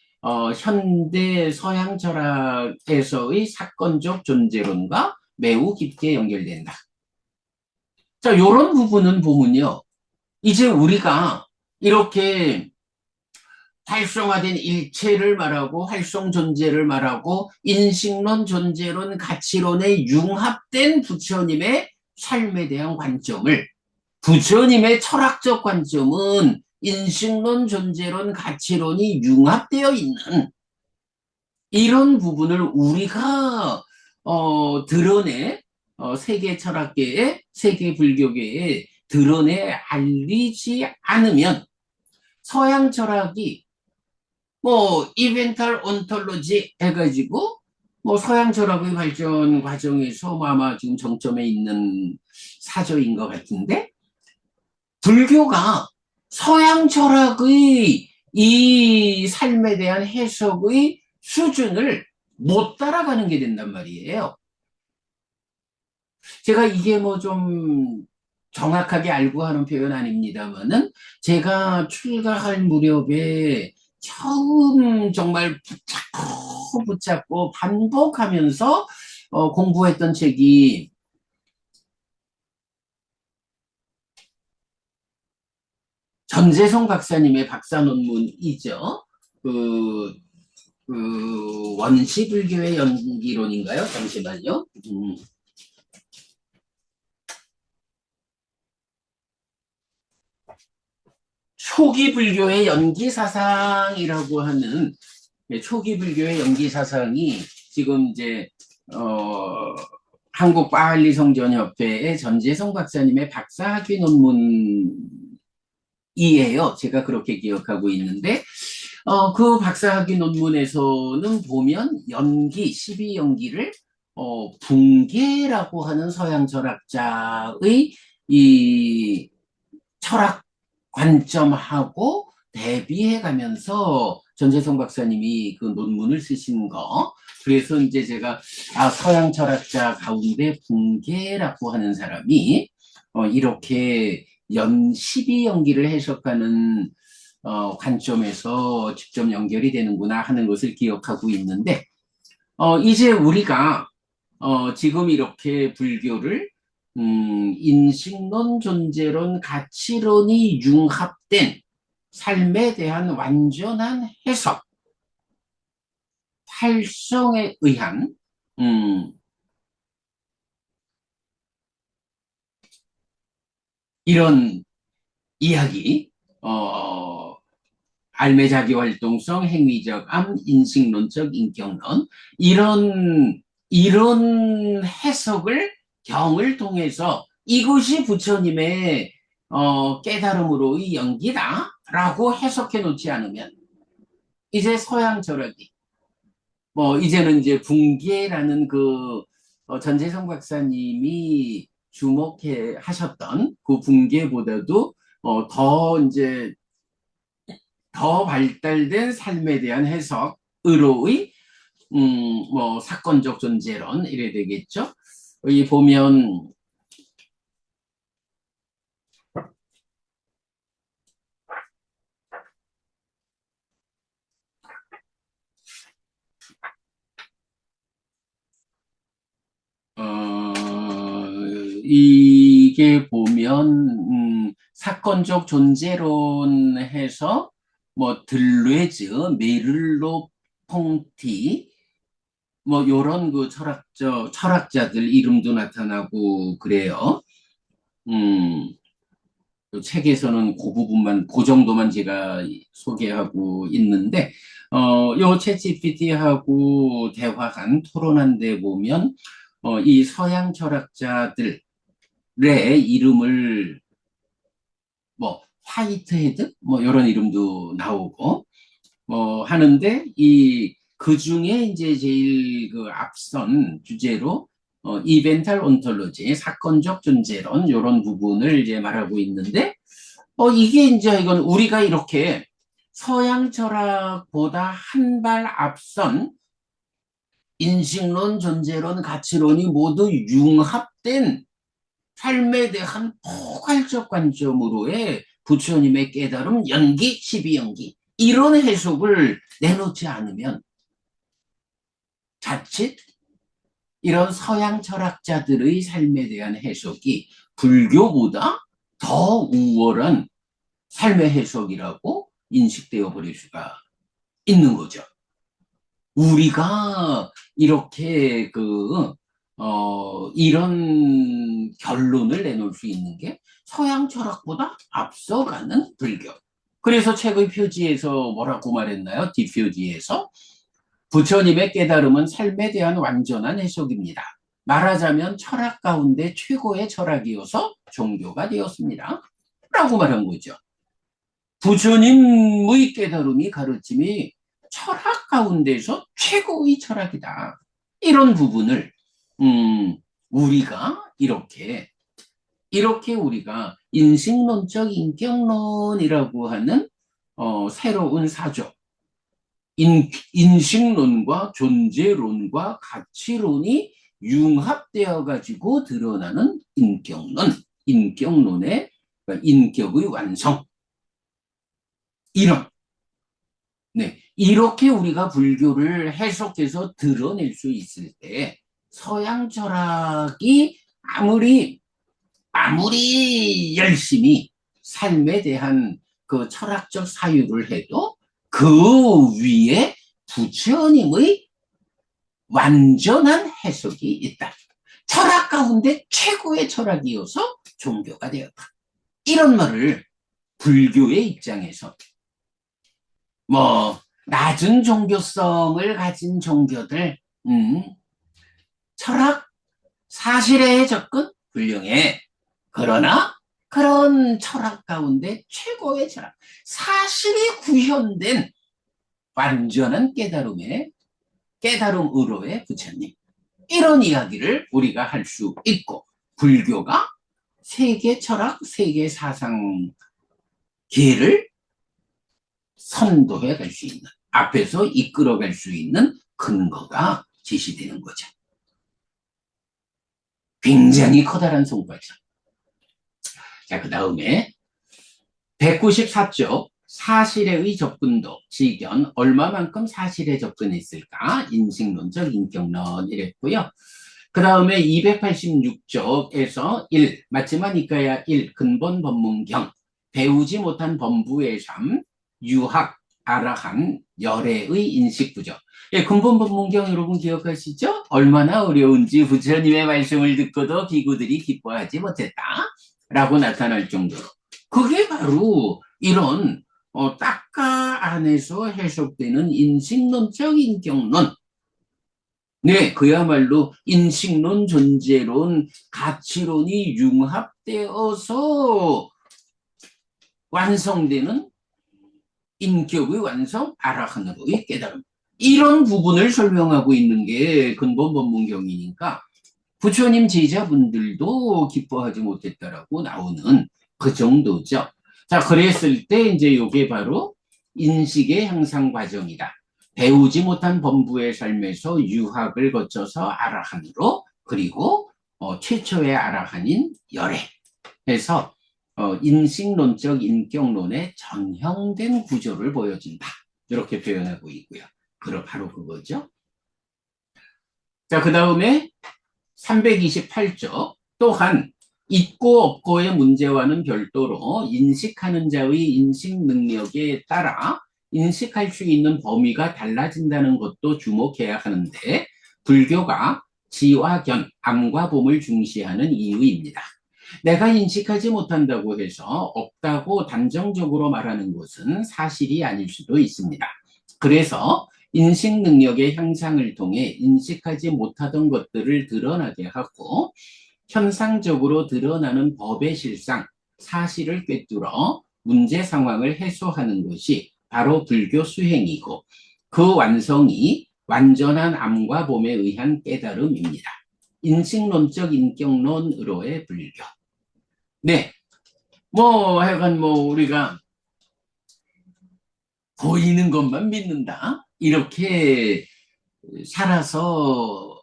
현대 서양 철학에서의 사건적 존재론과 매우 깊게 연결된다. 자, 이런 부분은 보면요, 이제 우리가 이렇게 활성화된 일체를 말하고 활성 존재를 말하고 인식론, 존재론, 가치론의 융합된 부처님의 삶에 대한 관점을, 부처님의 철학적 관점은 인식론, 존재론, 가치론이 융합되어 있는 이런 부분을 우리가 드러내, 세계 철학계에, 세계 불교계에 드러내 알리지 않으면 서양 철학이 뭐 이벤탈 온톨로지 해가지고 뭐 서양 철학의 발전 과정에서 아마 지금 정점에 있는 사조인 것 같은데, 불교가 서양 철학의 이 삶에 대한 해석의 수준을 못 따라가는 게 된단 말이에요. 제가 이게 뭐 좀 정확하게 알고 하는 표현 아닙니다만은, 제가 출가할 무렵에 처음 정말 붙잡고 반복하면서 공부했던 책이 전재성 박사님의 박사 논문이죠. 그, 원시불교의 연기론인가요? 잠시만요. 초기 불교의 연기 사상이라고 하는, 초기 불교의 연기 사상이 지금 이제 한국 파할리 성전협회의 전재성 박사님의 박사학위 논문이에요. 제가 그렇게 기억하고 있는데, 그 박사학위 논문에서는 보면 연기, 12연기를 붕괴라고 하는 서양 철학자의 이 철학 관점하고 대비해 가면서 전재성 박사님이 그 논문을 쓰신 거, 그래서 이제 제가 서양 철학자 가운데 붕괴라고 하는 사람이 이렇게 12연기를 해석하는 관점에서 직접 연결이 되는구나 하는 것을 기억하고 있는데, 이제 우리가 지금 이렇게 불교를 인식론, 존재론, 가치론이 융합된 삶에 대한 완전한 해석, 활성에 의한 음, 이런 이야기, 알매자기 활동성, 행위적 암, 인식론적 인격론 이런 해석을 경을 통해서 이것이 부처님의 깨달음으로의 연기다라고 해석해 놓지 않으면 이제 서양 철학이 뭐 이제는 이제 붕괴라는 그 전재성 박사님이 주목해 하셨던 그 붕괴보다도 더 이제 더 발달된 삶에 대한 해석으로의 뭐 사건적 존재론 이래 되겠죠. 여기 보면 어, 이게 보면 사건적 존재론 해서 뭐 들레즈, 메를로 퐁티 뭐 요런 그 철학자들 이름도 나타나고 그래요. 음, 그 책에서는 그 부분만 그 정도만 제가 소개하고 있는데 요 챗GPT하고 대화한 토론한 데 보면 이 서양 철학자들의 이름을 뭐 화이트헤드 뭐 이런 이름도 나오고 하는데 이 그 중에 이제 제일 그 앞선 주제로 이벤탈 온톨로지 사건적 존재론 이런 부분을 이제 말하고 있는데 이게 이제 이건 우리가 이렇게 서양 철학보다 한 발 앞선 인식론, 존재론, 가치론이 모두 융합된 삶에 대한 포괄적 관점으로의 부처님의 깨달음, 연기, 12연기 이런 해석을 내놓지 않으면 자칫 이런 서양 철학자들의 삶에 대한 해석이 불교보다 더 우월한 삶의 해석이라고 인식되어 버릴 수가 있는 거죠. 우리가 이렇게 이런 결론을 내놓을 수 있는 게 서양 철학보다 앞서가는 불교. 그래서 책의 표지에서 뭐라고 말했나요? 뒷표지에서 부처님의 깨달음은 삶에 대한 완전한 해석입니다. 말하자면 철학 가운데 최고의 철학이어서 종교가 되었습니다. 라고 말한 거죠. 부처님의 깨달음이 가르침이 철학 가운데서 최고의 철학이다. 이런 부분을 우리가 이렇게 우리가 인식론적 인격론이라고 하는 새로운 사조 인식론과 존재론과 가치론이 융합되어 가지고 드러나는 인격론의 인격의 완성 이런 네, 이렇게 우리가 불교를 해석해서 드러낼 수 있을 때 서양 철학이 아무리 열심히 삶에 대한 그 철학적 사유를 해도 그 위에 부처님의 완전한 해석이 있다. 철학 가운데 최고의 철학이어서 종교가 되었다. 이런 말을 불교의 입장에서 뭐 낮은 종교성을 가진 종교들 철학 사실에 접근 훌륭해. 그러나 그런 철학 가운데 최고의 철학 사실이 구현된 완전한 깨달음으로의 부처님 이런 이야기를 우리가 할 수 있고 불교가 세계 철학 세계 사상계를 선도해 갈 수 있는 앞에서 이끌어 갈 수 있는 근거가 제시되는 거죠. 굉장히 커다란 성과죠. 자, 그 다음에 194쪽 사실의 접근도 지견 얼마만큼 사실에 접근했을까 인식론적 인격론 이랬고요. 그 다음에 286쪽에서 1, 맞지만 이까야 1, 근본 법문경, 배우지 못한 범부의 삶, 유학, 아라한, 열애의 인식부죠. 예, 근본 법문경 여러분 기억하시죠? 얼마나 어려운지 부처님의 말씀을 듣고도 비구들이 기뻐하지 못했다. 라고 나타날 정도로. 그게 바로 이런 딱가 안에서 해석되는 인식론적 인격론. 네, 그야말로 인식론, 존재론, 가치론이 융합되어서 완성되는 인격의 완성, 아라한으로의 깨달음. 이런 부분을 설명하고 있는 게 근본 법문경이니까 부처님 제자분들도 기뻐하지 못했다라고 나오는 그 정도죠. 자, 그랬을 때 이제 이게 바로 인식의 향상 과정이다. 배우지 못한 범부의 삶에서 유학을 거쳐서 아라한으로 그리고 최초의 아라한인 열애 해서 인식론적 인격론의 전형된 구조를 보여준다. 이렇게 표현하고 있고요. 바로 그거죠. 자, 그 다음에 328쪽 또한 있고 없고의 문제와는 별도로 인식하는 자의 인식 능력에 따라 인식할 수 있는 범위가 달라진다는 것도 주목해야 하는데 불교가 지와 견, 암과 봄을 중시하는 이유입니다. 내가 인식하지 못한다고 해서 없다고 단정적으로 말하는 것은 사실이 아닐 수도 있습니다. 그래서 인식 능력의 향상을 통해 인식하지 못하던 것들을 드러나게 하고 현상적으로 드러나는 법의 실상, 사실을 꿰뚫어 문제 상황을 해소하는 것이 바로 불교 수행이고 그 완성이 완전한 암과 봄에 의한 깨달음입니다. 인식론적 인격론으로의 불교. 네, 하여간 우리가 보이는 것만 믿는다. 이렇게 살아서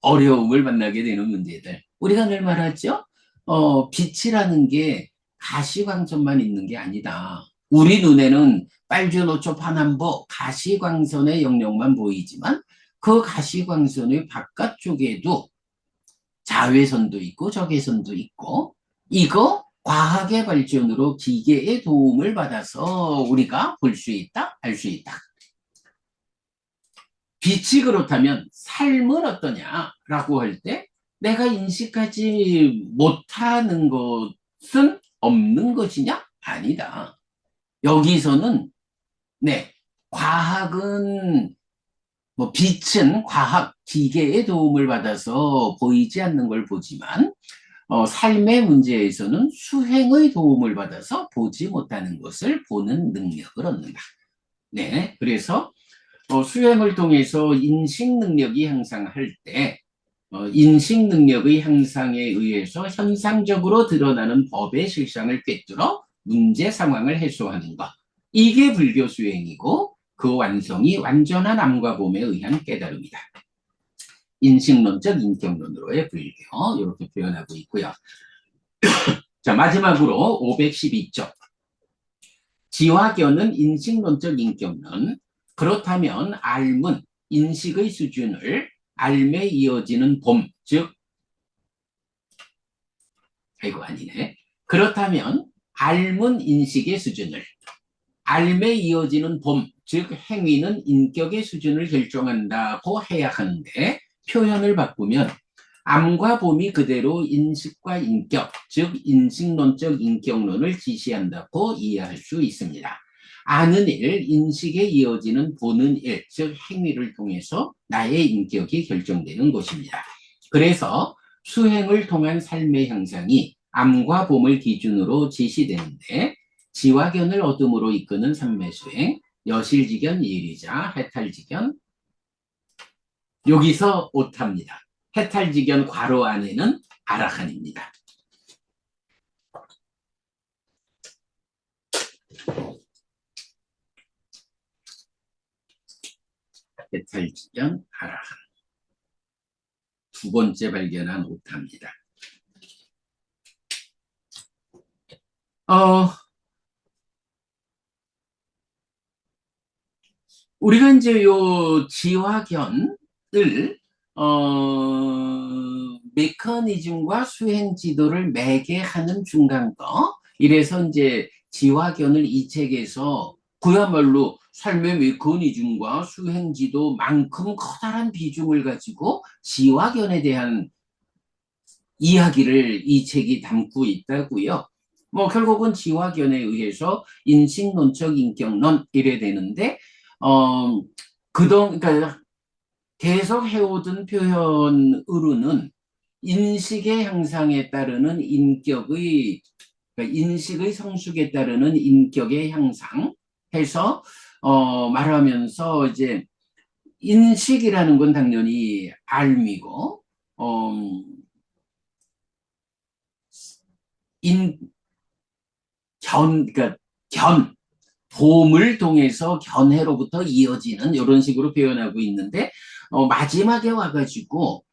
어려움을 만나게 되는 문제들. 우리가 늘 말하죠? 빛이라는 게 가시광선만 있는 게 아니다. 우리 눈에는 빨주노초 파남보 가시광선의 영역만 보이지만 그 가시광선의 바깥쪽에도 자외선도 있고 적외선도 있고 이거 과학의 발전으로 기계의 도움을 받아서 우리가 볼 수 있다, 알 수 있다. 빛이 그렇다면 삶은 어떠냐라고 할 때 내가 인식하지 못하는 것은 없는 것이냐? 아니다. 여기서는 네, 과학은 빛은 과학, 기계의 도움을 받아서 보이지 않는 걸 보지만 삶의 문제에서는 수행의 도움을 받아서 보지 못하는 것을 보는 능력을 얻는다. 네, 그래서 수행을 통해서 인식 능력이 향상할 때 인식 능력의 향상에 의해서 현상적으로 드러나는 법의 실상을 꿰뚫어 문제 상황을 해소하는 것. 이게 불교 수행이고 그 완성이 완전한 암과 봄에 의한 깨달음이다. 인식론적 인격론으로의 불교 이렇게 표현하고 있고요. 자, 마지막으로 512쪽. 지화견은 인식론적 인격론. 그렇다면 알문, 인식의 수준을 알매 이어지는 봄, 즉 아이고 아니네. 그렇다면 알문 인식의 수준을 알매 이어지는 봄, 즉 행위는 인격의 수준을 결정한다고 해야 하는데 표현을 바꾸면 암과 봄이 그대로 인식과 인격, 즉 인식론적 인격론을 지시한다고 이해할 수 있습니다. 아는 일, 인식에 이어지는 보는 일, 즉 행위를 통해서 나의 인격이 결정되는 것입니다. 그래서 수행을 통한 삶의 향상이 암과 봄을 기준으로 지시되는데 지화견을 어둠으로 이끄는 삼매수행, 여실지견 예리자, 해탈지견 여기서 오탑니다. 해탈지견 괄호 안에는 아라한입니다. 해탈지견 아라한 두 번째 발견한 오탑입니다. 우리가 이제 요 지화견을 메커니즘과 수행 지도를 매개하는 중간거. 이래서 이제 지화견을 이 책에서 그야말로 삶의 메커니즘과 수행 지도만큼 커다란 비중을 가지고 지화견에 대한 이야기를 이 책이 담고 있다고요. 뭐 결국은 지화견에 의해서 인식론적 인격론 이래 되는데 그러니까 계속 해오던 표현으로는 인식의 향상에 따르는 인격의 그러니까 인식의 성숙에 따르는 인격의 향상 해서 말하면서 이제 인식이라는 건 당연히 알미고 어, 인, 그러니까 봄을 통해서 견해로부터 이어지는 이런 식으로 표현하고 있는데 마지막에 와가지고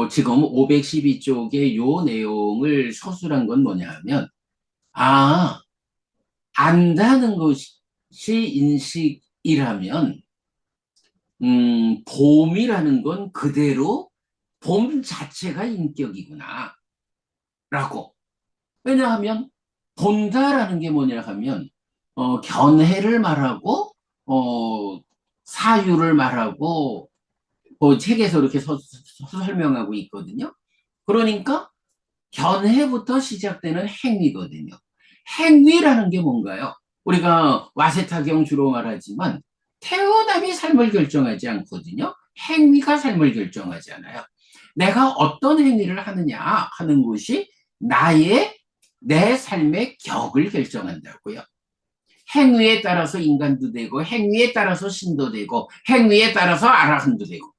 지금 512쪽의 요 내용을 서술한 건 뭐냐 하면 아 안다는 것이 인식이라면 봄이라는 건 그대로 봄 자체가 인격이구나 라고 왜냐하면 본다라는 게 뭐냐 하면 견해를 말하고 사유를 말하고 책에서 이렇게 설명하고 있거든요. 그러니까 견해부터 시작되는 행위거든요. 행위라는 게 뭔가요? 우리가 와세타경 주로 말하지만 태어남이 삶을 결정하지 않거든요. 행위가 삶을 결정하지 않아요. 내가 어떤 행위를 하느냐 하는 것이 내 삶의 격을 결정한다고요. 행위에 따라서 인간도 되고 행위에 따라서 신도 되고 행위에 따라서 아라한도 되고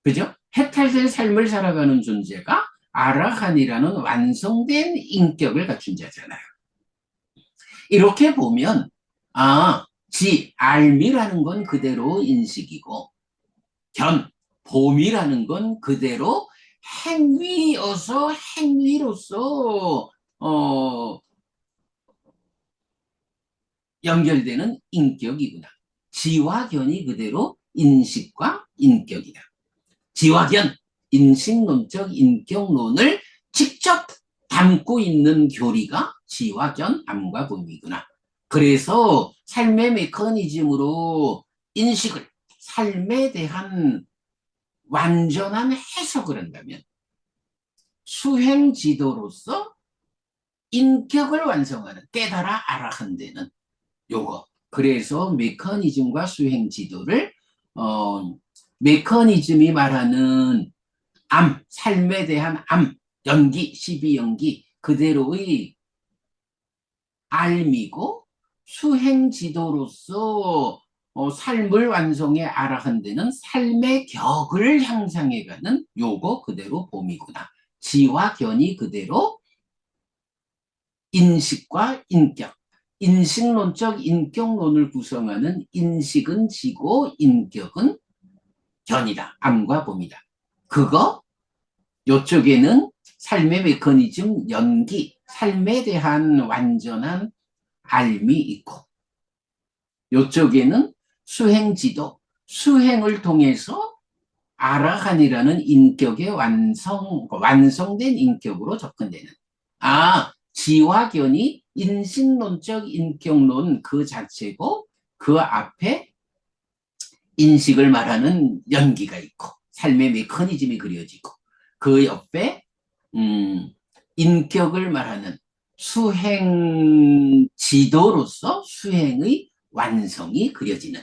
그죠? 해탈된 삶을 살아가는 존재가 아라한이라는 완성된 인격을 갖춘 자잖아요. 이렇게 보면 알미라는 건 그대로 인식이고 봄이라는 건 그대로 행위여서 행위로서 연결되는 인격이구나. 지와 견이 그대로 인식과 인격이다. 지화견, 인식론적 인격론을 직접 담고 있는 교리가 지화견 암과 봄이구나. 그래서 삶의 메커니즘으로 인식을, 삶에 대한 완전한 해석을 한다면 수행 지도로서 인격을 완성하는 깨달아 알아한다는 요거. 그래서 메커니즘과 수행 지도를 메커니즘이 말하는 삶에 대한 연기, 12연기 그대로의 알미고 수행 지도로서 삶을 완성해 알아간다는 삶의 격을 향상해가는 요거 그대로 봄이구나. 지와 견이 그대로 인식과 인격, 인식론적 인격론을 구성하는 인식은 지고 인격은 견이다. 암과 봄이다. 그거 요쪽에는 삶의 메커니즘 연기, 삶에 대한 완전한 알미 있고 요쪽에는 수행지도, 수행을 통해서 아라한이라는 인격의 완성된 인격으로 접근되는 지화견이 인식론적 인격론 그 자체고 그 앞에 인식을 말하는 연기가 있고 삶의 메커니즘이 그려지고 그 옆에 인격을 말하는 수행 지도로서 수행의 완성이 그려지는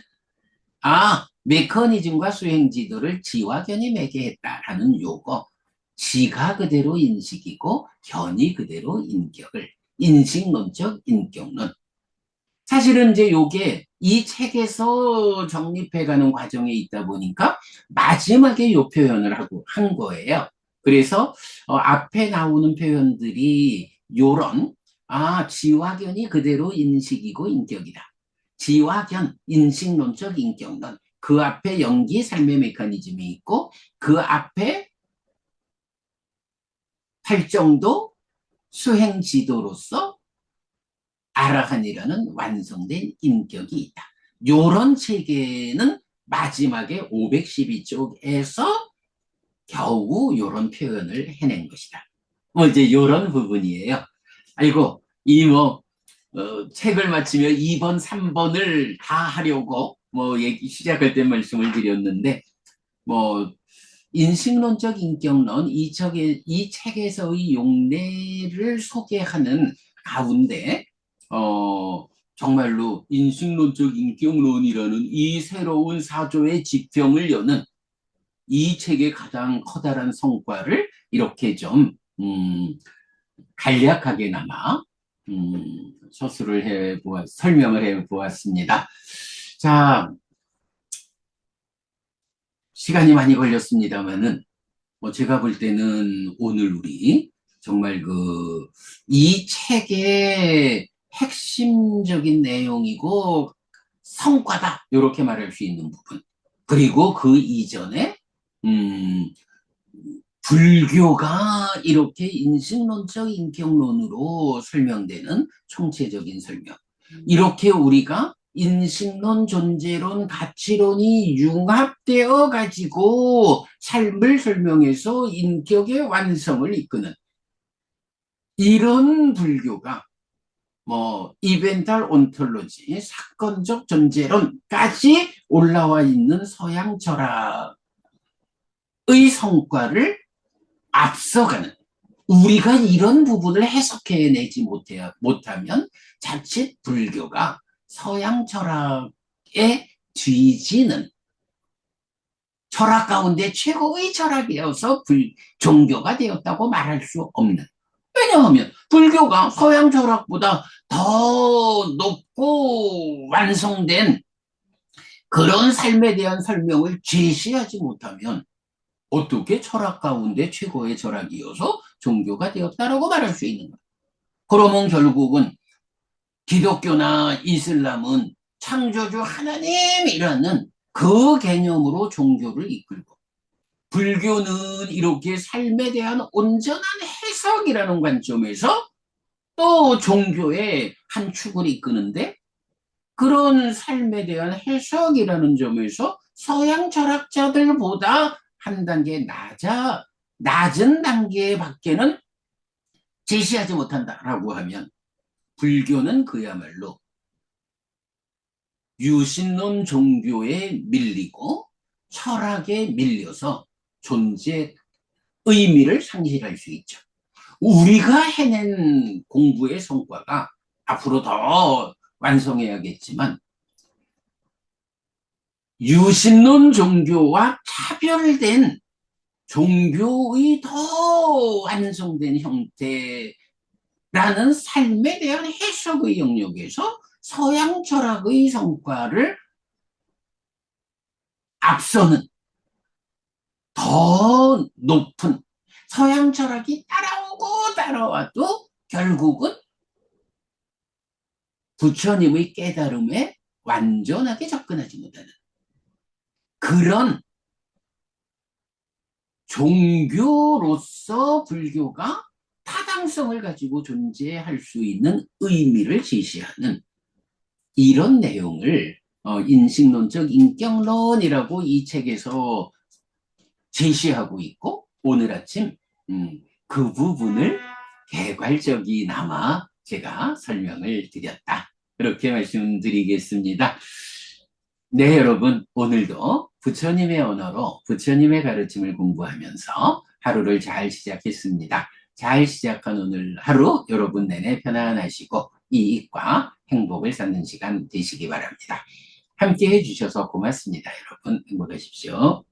메커니즘과 수행 지도를 지와 견이 매개했다라는 요거 지가 그대로 인식이고 견이 그대로 인격을 인식론적 인격론 사실은 이제 요게 이 책에서 정립해가는 과정에 있다 보니까 마지막에 요 표현을 한 거예요. 그래서 앞에 나오는 표현들이 요런 지화견이 그대로 인식이고 인격이다. 지화견, 인식론적 인격론. 그 앞에 연기 삶의 메커니즘이 있고 그 앞에 활정도 수행 지도로서 아라한이라는 완성된 인격이 있다. 요런 체계는 마지막에 512쪽에서 겨우 요런 표현을 해낸 것이다. 뭐 이제 요런 부분이에요. 아이고, 책을 마치며 2번, 3번을 다 하려고 뭐 얘기 시작할 때 말씀을 드렸는데, 뭐 인식론적 인격론 이 책에서의 용례를 소개하는 가운데 정말로 인식론적 인격론이라는 이 새로운 사조의 지평을 여는 이 책의 가장 커다란 성과를 이렇게 좀 간략하게나마 설명을 해 보았습니다. 자, 시간이 많이 걸렸습니다만은 뭐 제가 볼 때는 오늘 우리 정말 이 책의 핵심적인 내용이고 성과다 이렇게 말할 수 있는 부분, 그리고 그 이전에 음, 불교가 이렇게 인식론적 인격론으로 설명되는 총체적인 설명, 이렇게 우리가 인식론, 존재론, 가치론이 융합되어 가지고 삶을 설명해서 인격의 완성을 이끄는 이런 불교가 뭐 이벤탈 온톨로지, 사건적 존재론까지 올라와 있는 서양 철학의 성과를 앞서가는, 우리가 이런 부분을 해석해내지 못하면 자칫 불교가 서양 철학에 뒤지는, 철학 가운데 최고의 철학이어서 종교가 되었다고 말할 수 없는, 왜냐하면 불교가 서양 철학보다 더 높고 완성된 그런 삶에 대한 설명을 제시하지 못하면 어떻게 철학 가운데 최고의 철학이어서 종교가 되었다라고 말할 수 있는 거야. 그러면 결국은 기독교나 이슬람은 창조주 하나님이라는 그 개념으로 종교를 이끌고, 불교는 이렇게 삶에 대한 온전한 해석이라는 관점에서 또 종교의 한 축을 이끄는데, 그런 삶에 대한 해석이라는 점에서 서양 철학자들보다 한 단계 낮은 단계밖에는 제시하지 못한다라고 하면, 불교는 그야말로 유신론 종교에 밀리고 철학에 밀려서 존재 의미를 상실할 수 있죠. 우리가 해낸 공부의 성과가 앞으로 더 완성해야겠지만, 유신론 종교와 차별된 종교의 더 완성된 형태라는 삶에 대한 해석의 영역에서 서양 철학의 성과를 앞서는 더 높은, 서양 철학이 따라오고 따라와도 결국은 부처님의 깨달음에 완전하게 접근하지 못하는 그런 종교로서 불교가 타당성을 가지고 존재할 수 있는 의미를 제시하는 이런 내용을 인식론적 인격론이라고 이 책에서 제시하고 있고, 오늘 아침 그 부분을 개괄적이나마 제가 설명을 드렸다, 그렇게 말씀드리겠습니다. 네, 여러분, 오늘도 부처님의 언어로 부처님의 가르침을 공부하면서 하루를 잘 시작했습니다. 잘 시작한 오늘 하루 여러분 내내 편안하시고 이익과 행복을 쌓는 시간 되시기 바랍니다. 함께 해주셔서 고맙습니다. 여러분, 행복하십시오.